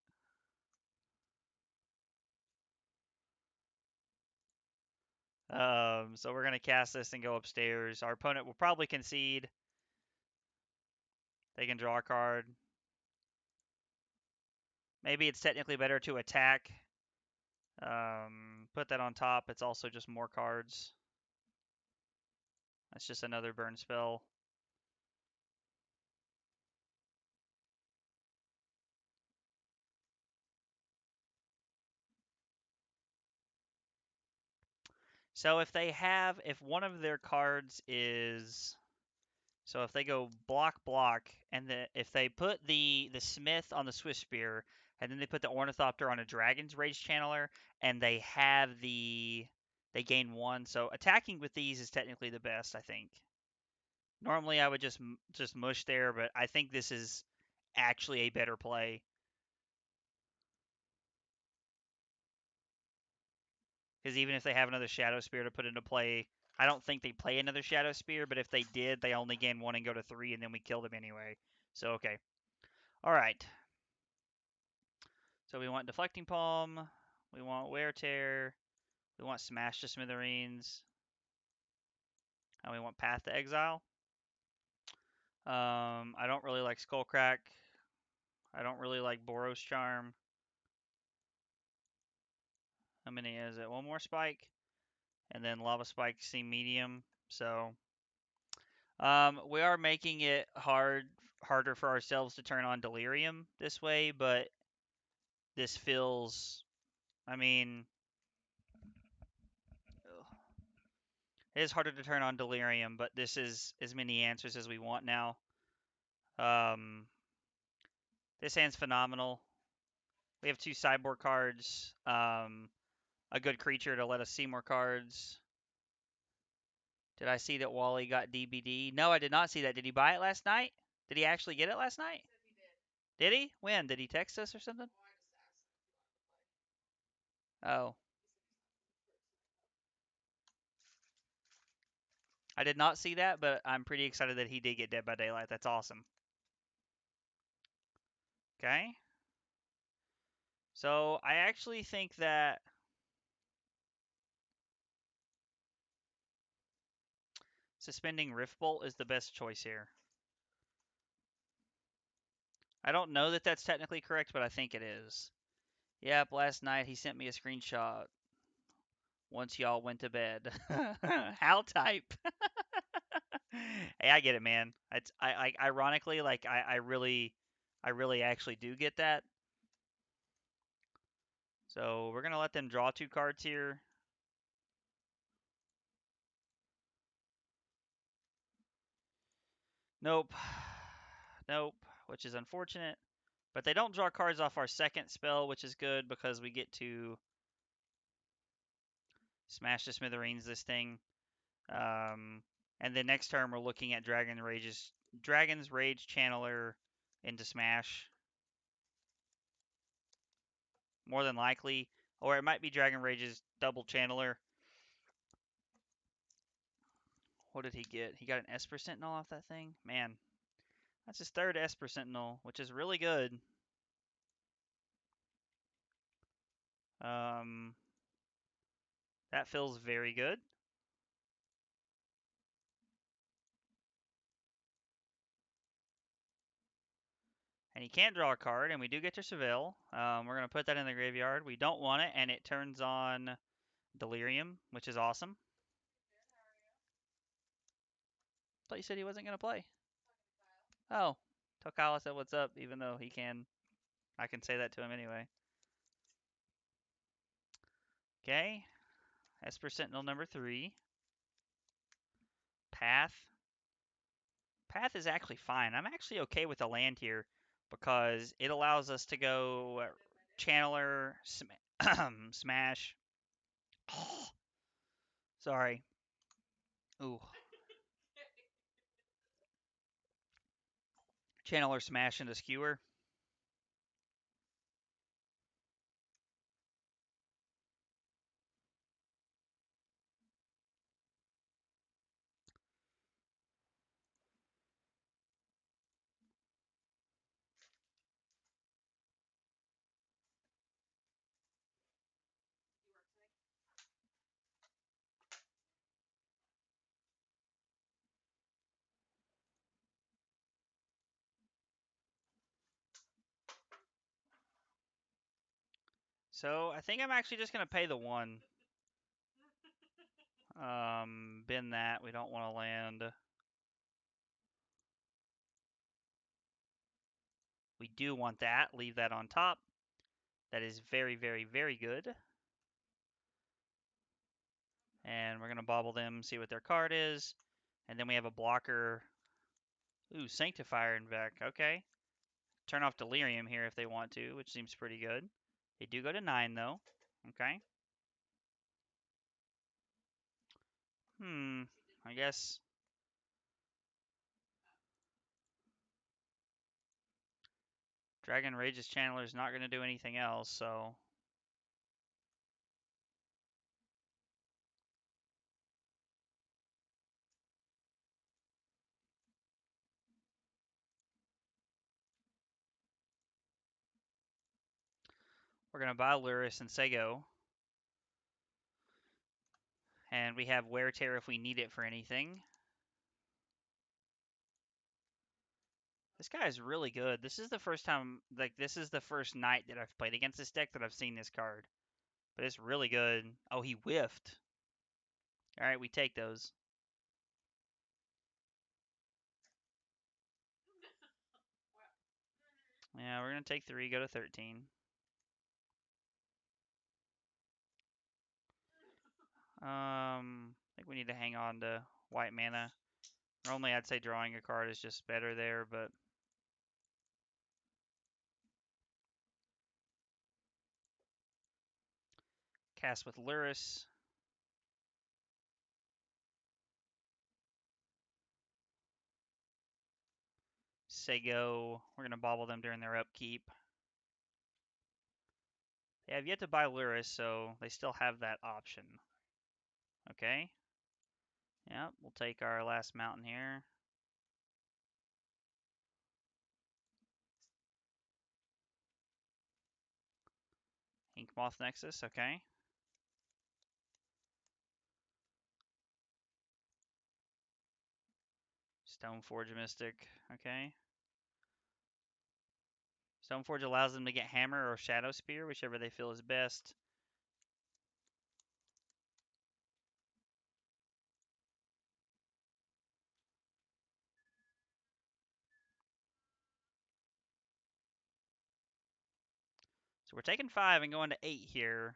So we're gonna cast this and go upstairs. Our opponent will probably concede. They can draw a card. Maybe it's technically better to attack. Put that on top. It's also just more cards. That's just another burn spell. So if one of their cards is, so if they go block block, and if they put the Smith on the Swift Spear, and then they put the Ornithopter on a Dragon's Rage Channeler, and they gain one. So attacking with these is technically the best, I think. Normally I would just mush there, but I think this is actually a better play. Because even if they have another Shadow Spear to put into play, I don't think they play another Shadow Spear, but if they did, they only gain one and go to 3, and then we kill them anyway. So, okay. Alright. So we want Deflecting Palm, we want Wear Tear, we want Smash to Smithereens, and we want Path to Exile. I don't really like Skullcrack. I don't really like Boros Charm. How many is it? One more Spike, and then Lava Spike seem medium. So we are making it harder for ourselves to turn on Delirium this way, but this feels, I mean, it is harder to turn on Delirium, but this is as many answers as we want now. This hand's phenomenal. We have 2 sideboard cards, a good creature to let us see more cards. Did I see that Wally got DBD? No, I did not see that. Did he buy it last night? Did he actually get it last night? Did he? When? Did he text us or something? Oh. I did not see that, but I'm pretty excited that he did get Dead by Daylight. That's awesome. Okay. So I actually think that suspending Riftbolt is the best choice here. I don't know that that's technically correct, but I think it is. Yep, last night he sent me a screenshot once y'all went to bed. How type? Hey, I get it, man. It's I ironically like I really actually do get that. So we're gonna let them draw 2 cards here. Nope. Nope, which is unfortunate. But they don't draw cards off our second spell, which is good because we get to smash to smithereens this thing. And then next turn we're looking at Dragon's Rage Channeler into Smash. More than likely. Or it might be Dragon Rage's double Channeler. What did he get? He got an Esper Sentinel off that thing? Man, that's his 3rd Esper Sentinel, which is really good. That feels very good. And he can't draw a card, and we do get to Surveil. We're going to put that in the graveyard. We don't want it, and it turns on Delirium, which is awesome. Thought you said he wasn't going to play. Oh, Tokala said what's up, even though he can. I can say that to him anyway. Okay. Esper Sentinel number 3. Path. Path is actually fine. I'm actually okay with the land here because it allows us to go Channeler, Smash. Oh, sorry. Ooh. Channeler, Smash into Skewer. So I think I'm actually just gonna pay the 1. Bin that. We don't want to land. We do want that. Leave that on top. That is very, very, very good. And we're gonna bobble them, see what their card is, and then we have a blocker. Ooh, Sanctifier in back. Okay. Turn off Delirium here if they want to, which seems pretty good. They do go to 9 though. Okay. I guess Dragon Rage's Channeler is not going to do anything else, so we're going to buy Luris and Sego. And we have Wear Tear if we need it for anything. This guy is really good. This is the first time, like, this is the first night that I've played against this deck that I've seen this card. But it's really good. Oh, he whiffed. Alright, we take those. Yeah, we're going to take 3, go to 13. I think we need to hang on to white mana. Normally, I'd say drawing a card is just better there, but cast with Luris. Sego. We're going to bobble them during their upkeep. They have yet to buy Luris, so they still have that option. Okay. Yep, we'll take our last mountain here. Inkmoth Nexus, okay. Stoneforge Mystic, okay. Stoneforge allows them to get Hammer or Shadow Spear, whichever they feel is best. So we're taking 5 and going to 8 here.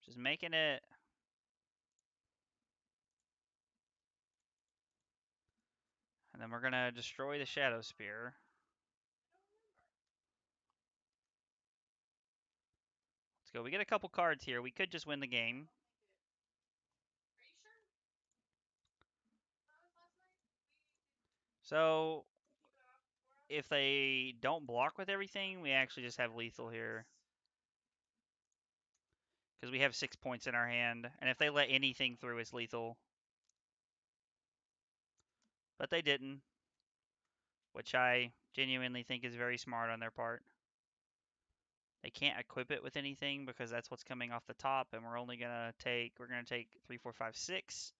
Just making it. And then we're going to destroy the Shadow Spear. Let's go. We get a couple cards here. We could just win the game. So if they don't block with everything, we actually just have lethal here. Because we have 6 points in our hand. And if they let anything through, it's lethal. But they didn't. Which I genuinely think is very smart on their part. They can't equip it with anything because that's what's coming off the top. And we're only going to take, 3, 4, 5, 6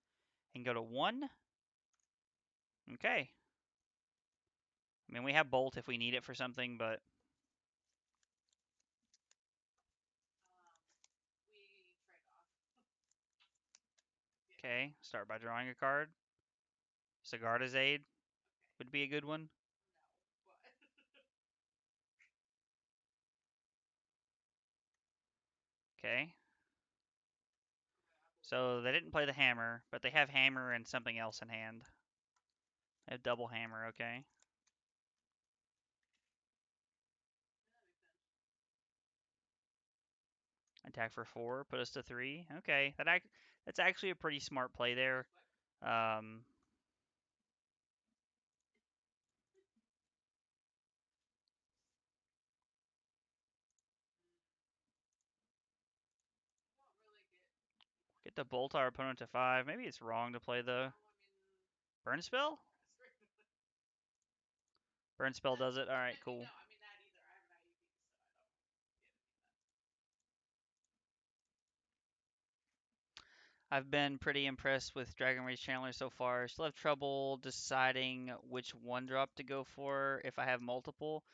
and go to 1. Okay. I mean, we have Bolt if we need it for something, but okay. Start by drawing a card. Sigarda's Aid would be a good one. Okay. So they didn't play the hammer, but they have hammer and something else in hand. They have double hammer, okay. Attack for 4, put us to 3. Okay, that's actually a pretty smart play there. Get the bolt our opponent to 5. Maybe it's wrong to play the burn spell? Burn spell does it? Alright, cool. I've been pretty impressed with Dragon Rage Chandler so far. Still have trouble deciding which one drop to go for if I have multiple.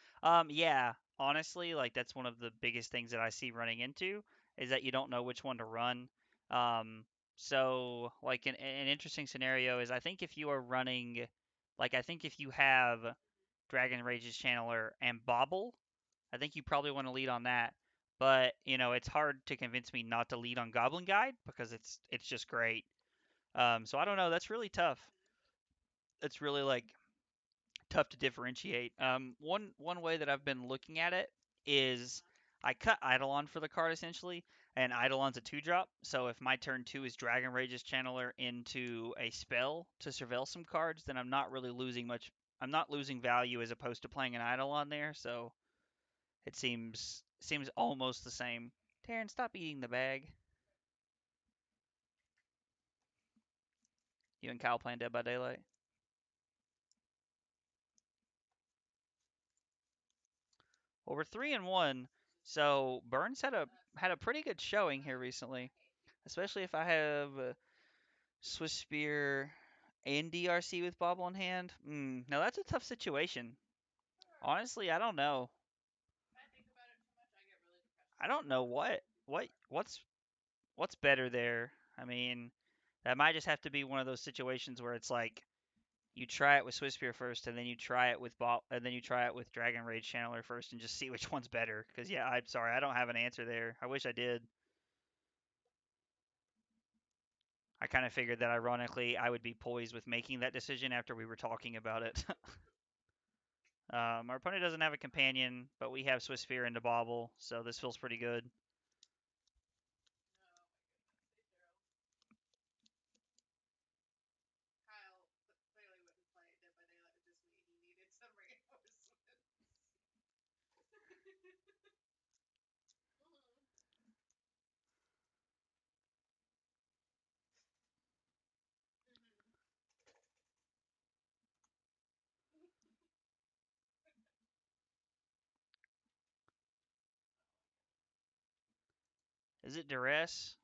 Yeah, honestly, like that's one of the biggest things that I see running into is that you don't know which one to run. Um, so like an interesting scenario is I think if you are running, like I think if you have Dragon Rage's Channeler and Bobble, I think you probably want to lead on that. But it's hard to convince me not to lead on Goblin Guide because it's just great. So I don't know. That's really tough. It's really like tough to differentiate. One way that I've been looking at it is I cut Eidolon for the card essentially, and Eidolon's a 2-drop. So if my turn 2 is Dragon Rage's Channeler into a spell to surveil some cards, then I'm not really losing much. I'm not losing value as opposed to playing an Eidolon there. So it seems almost the same. Taryn, stop eating the bag. You and Kyle playing Dead by Daylight. Well, we're 3-1, so Burns had a pretty good showing here recently, especially if I have Swiss Spear and DRC with Bobble in hand. Now that's a tough situation. Honestly, I don't know. I don't know what's better there. I mean, that might just have to be one of those situations where it's like you try it with Swiss Spear first, and then you try it with and then you try it with Dragon Rage Channeler first, and just see which one's better. Because yeah, I'm sorry, I don't have an answer there. I wish I did. I kind of figured that ironically I would be poised with making that decision after we were talking about it. Our opponent doesn't have a companion, but we have Swiss Spear into Bobble, so this feels pretty good. Is it Duress?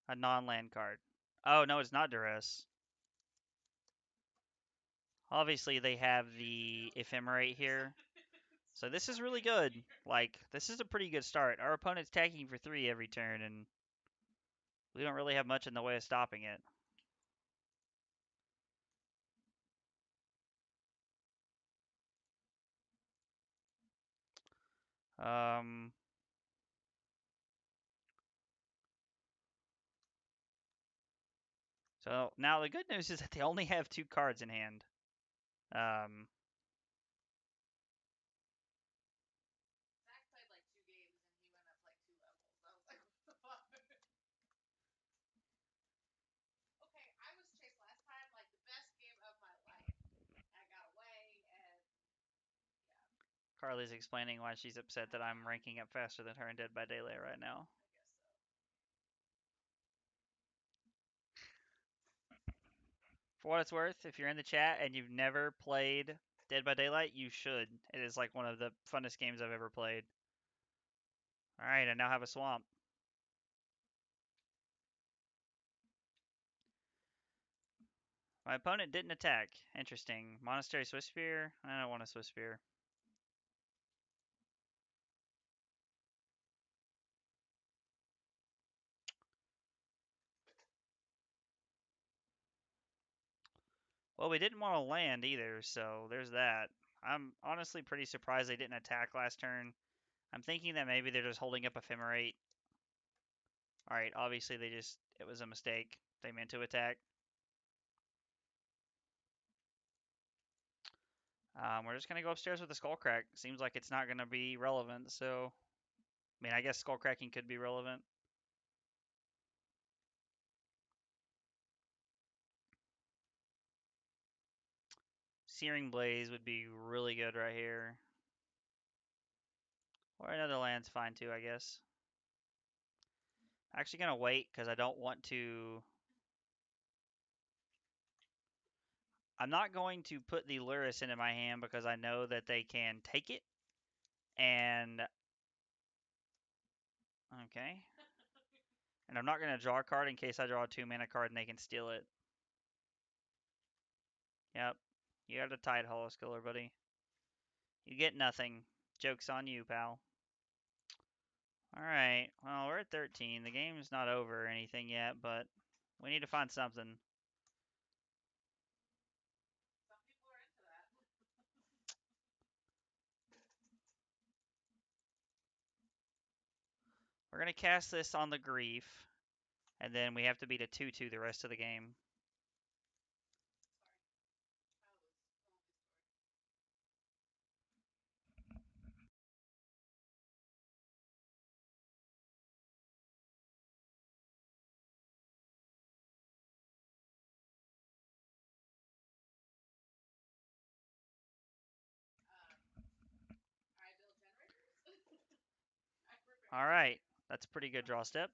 A non-land card. Oh, no, it's not Duress. Obviously, they have the Ephemerate here. So this is really good. Like, this is a pretty good start. Our opponent's tagging for 3 every turn, and we don't really have much in the way of stopping it. Um, so now the good news is that they only have 2 cards in hand. Um, Carly's explaining why she's upset that I'm ranking up faster than her in Dead by Daylight right now. For what it's worth, if you're in the chat and you've never played Dead by Daylight, you should. It is like one of the funnest games I've ever played. Alright, I now have a swamp. My opponent didn't attack. Interesting. Monastery Swiss Spear? I don't want a Swiss Spear. Well, we didn't want to land either, so there's that. I'm honestly pretty surprised they didn't attack last turn. I'm thinking that maybe they're just holding up Ephemerate. Alright, obviously it was a mistake. They meant to attack. We're just going to go upstairs with the Skullcrack. Seems like it's not going to be relevant, so... I mean, I guess Skullcracking could be relevant. Searing Blaze would be really good right here. Or another land's fine too, I guess. Actually going to wait because I don't want to... I'm not going to put the Luris into my hand because I know that they can take it. And... Okay. And I'm not going to draw a card in case I draw a 2-mana card and they can steal it. Yep. You got a Tide Hollow Skiller, buddy. You get nothing. Joke's on you, pal. Alright, well, we're at 13. The game's not over or anything yet, but we need to find something. We're going to cast this on the Grief, and then we have to beat a 2-2 the rest of the game. Alright, that's a pretty good draw step.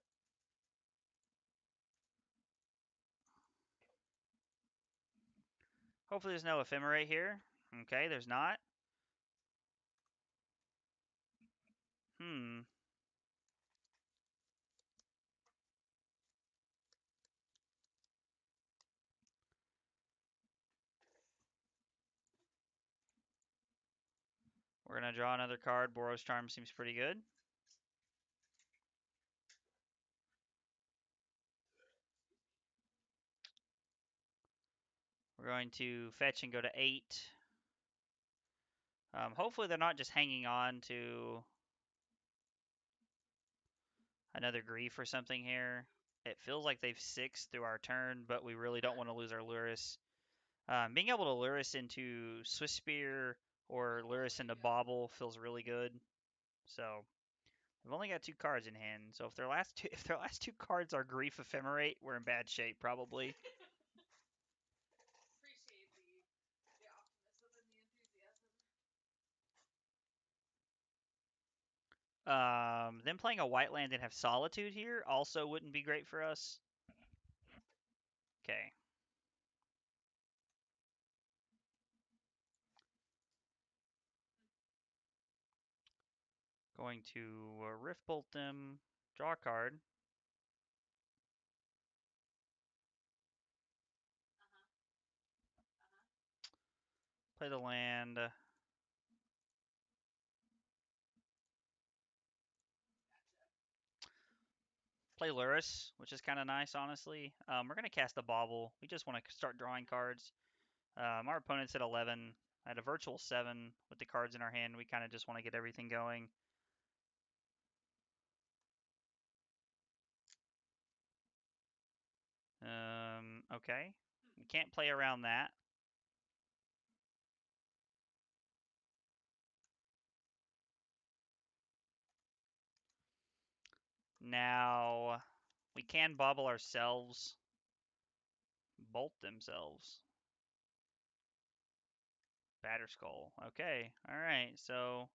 Hopefully there's no Ephemerate here. Okay, there's not. Hmm. We're going to draw another card. Boros Charm seems pretty good. We're going to fetch and go to 8. Hopefully they're not just hanging on to another Grief or something here. It feels like they've 6 through our turn, but we really don't want to lose our Lurrus. Being able to Lurrus into Swiss Spear or Lurrus into Bauble feels really good. So we've only got 2 cards in hand. So if their last two cards are Grief Ephemerate, we're in bad shape probably. Them playing a white land and have Solitude here also wouldn't be great for us. Okay. Going to Rift Bolt them, draw a card. Play the land. Play Lurrus, which is kind of nice, honestly. We're going to cast a Bauble. We just want to start drawing cards. Our opponent's at 11. I had a virtual 7 with the cards in our hand. We kind of just want to get everything going. Okay. We can't play around that. Now, we can Bauble ourselves. Bolt themselves. Batterskull. Okay. Alright, so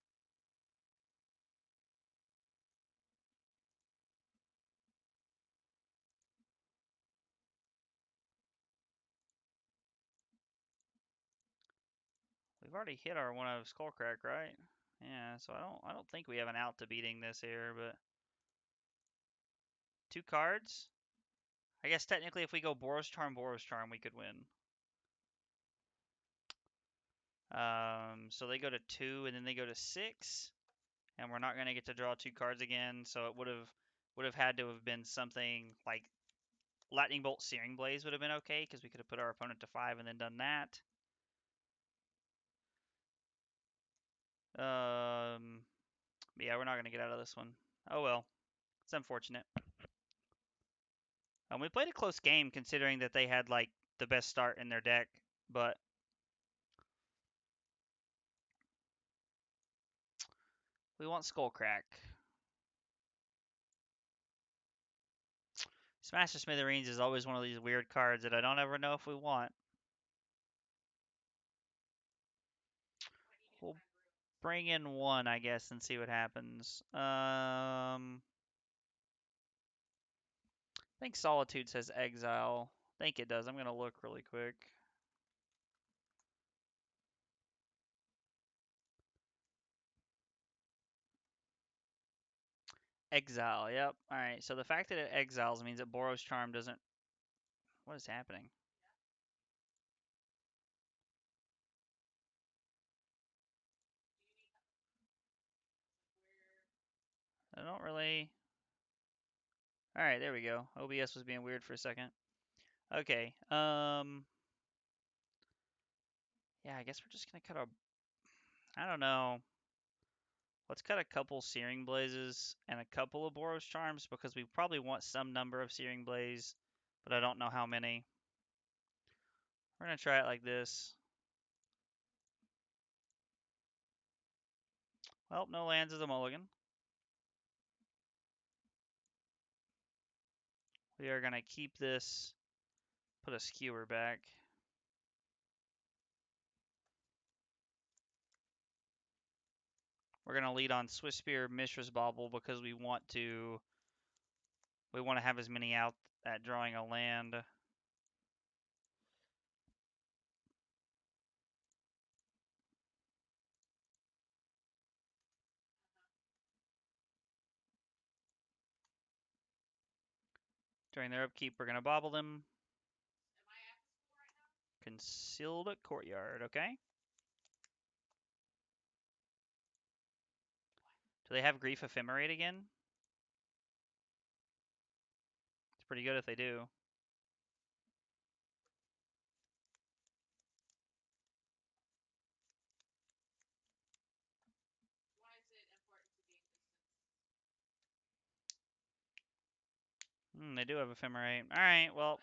we've already hit our one of Skullcrack, right? Yeah, so I don't think we have an out to beating this here, but 2 cards? I guess technically if we go Boros Charm, we could win. So they go to 2 and then they go to 6, and we're not going to get to draw 2 cards again, so it would have had to have been something like Lightning Bolt, Searing Blaze would have been okay because we could have put our opponent to 5 and then done that. Yeah, we're not going to get out of this one. Oh well, it's unfortunate. We played a close game considering that they had like the best start in their deck, but we want Skullcrack. Smash the Smithereens is always one of these weird cards that I don't ever know if we want. We'll bring in 1, I guess, and see what happens. I think Solitude says Exile. I think it does. I'm going to look really quick. Exile, yep. Alright, so the fact that it exiles means that Boros Charm doesn't... What is happening? I don't really... Alright, there we go. OBS was being weird for a second. Okay, yeah, I guess we're just gonna cut a... I don't know. Let's cut a couple Searing Blazes and a couple of Boros Charms because we probably want some number of Searing Blaze, but I don't know how many. We're gonna try it like this. Well, no lands is a mulligan. We are gonna keep this, put a skewer back. We're gonna lead on Swiss Spear, Mishra's Bauble because we want to have as many out at drawing a land. During their upkeep, we're gonna bauble them. Concealed Courtyard, okay? Do they have Grief Ephemerate again? It's pretty good if they do. They do have Ephemerate. Alright, well.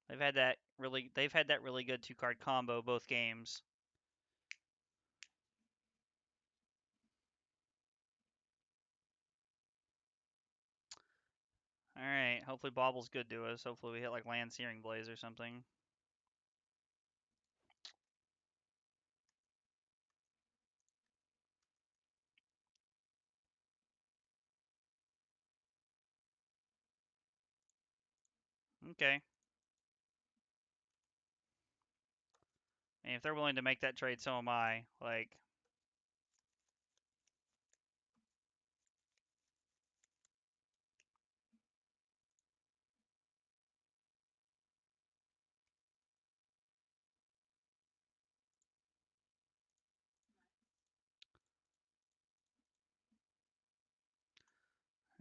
They've had that really good 2-card combo both games. Alright, hopefully Bauble's good to us. Hopefully we hit like Land Searing Blaze or something. Okay. And if they're willing to make that trade, so am I. Like,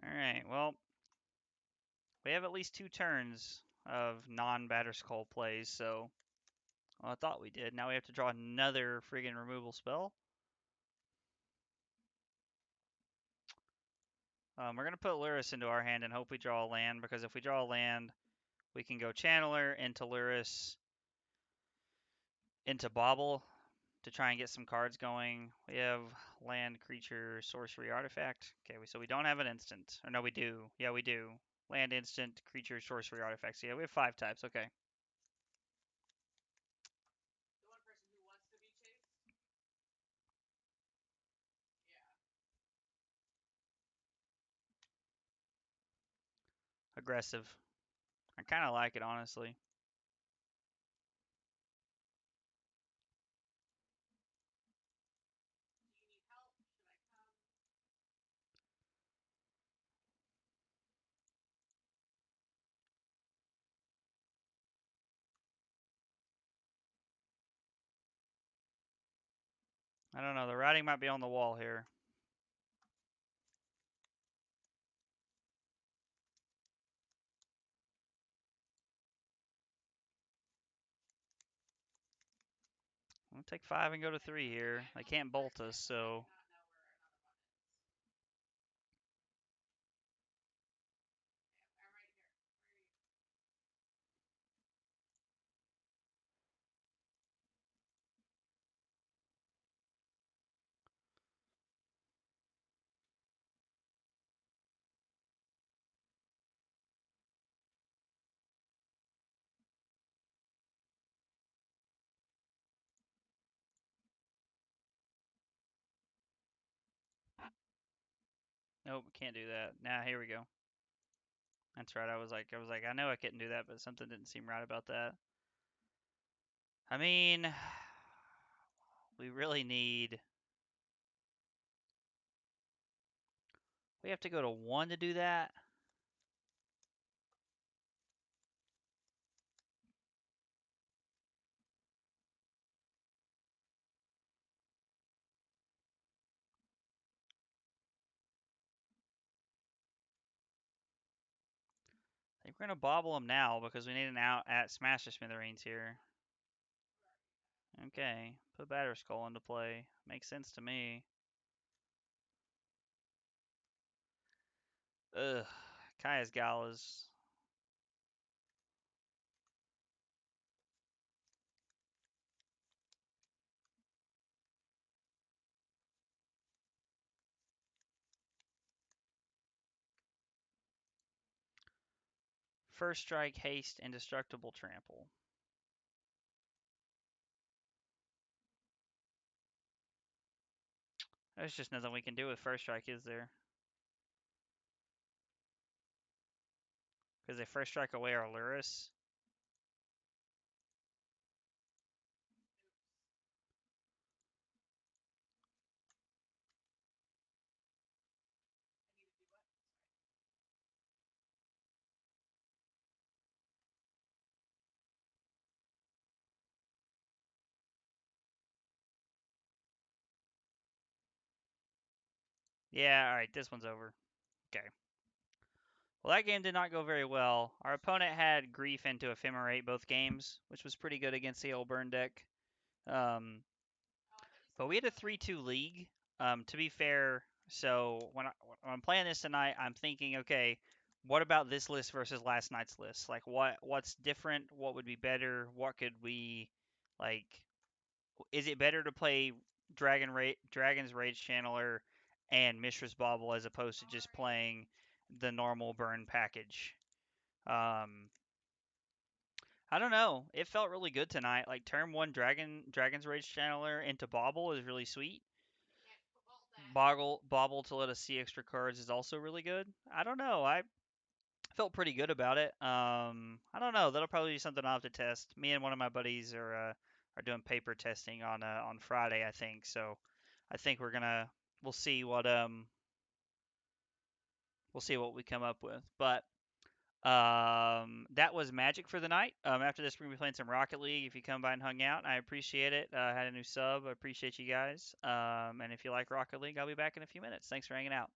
alright, well, we have at least 2 turns of non-Batterskull plays, so... Well, I thought we did. Now we have to draw another friggin' removal spell. We're going to put Lurrus into our hand and hope we draw a land, because if we draw a land, we can go Channeler into Lurrus, into Bauble, to try and get some cards going. We have land, creature, sorcery, artifact. Okay, so we don't have an instant. Or no, we do. Yeah, we do. Land, instant, creature, sorcery, artifact. So yeah, we have 5 types. Okay. Aggressive. I kind of like it, honestly. I don't know. The writing might be on the wall here. We'll take 5 and go to 3 here. They can't bolt us, so... Nope, can't do that. Nah, here we go. That's right. I was like, I know I couldn't do that, but something didn't seem right about that. I mean, we really need... We have to go to 1 to do that. I think we're going to bobble him now because we need an out at Smash the Smithereens here. Okay, put Batter Skull into play. Makes sense to me. Ugh, Kaya's Galas. First Strike, Haste, Indestructible Trample. There's just nothing we can do with First Strike, is there? Because they First Strike away our Luris. Yeah, alright, this one's over. Okay. Well, that game did not go very well. Our opponent had Grief into Ephemerate both games, which was pretty good against the old burn deck. But we had a 3-2 league. To be fair, so when I'm playing this tonight, I'm thinking, okay, what about this list versus last night's list? Like, what's different? What would be better? What could we, like, is it better to play Dragon's Rage Channeler and Mishra's Bauble as opposed to just playing the normal burn package? I don't know. It felt really good tonight. Like turn 1 Dragon's Rage Channeler into Bauble is really sweet. Bobble to let us see extra cards is also really good. I don't know. I felt pretty good about it. I don't know. That'll probably be something I'll have to test. Me and one of my buddies are doing paper testing on Friday, I think. So I think we'll see what we come up with. But that was Magic for the night. After this, we're gonna be playing some Rocket League. If you come by and hung out, I appreciate it. I had a new sub. I appreciate you guys. And if you like Rocket League, I'll be back in a few minutes. Thanks for hanging out.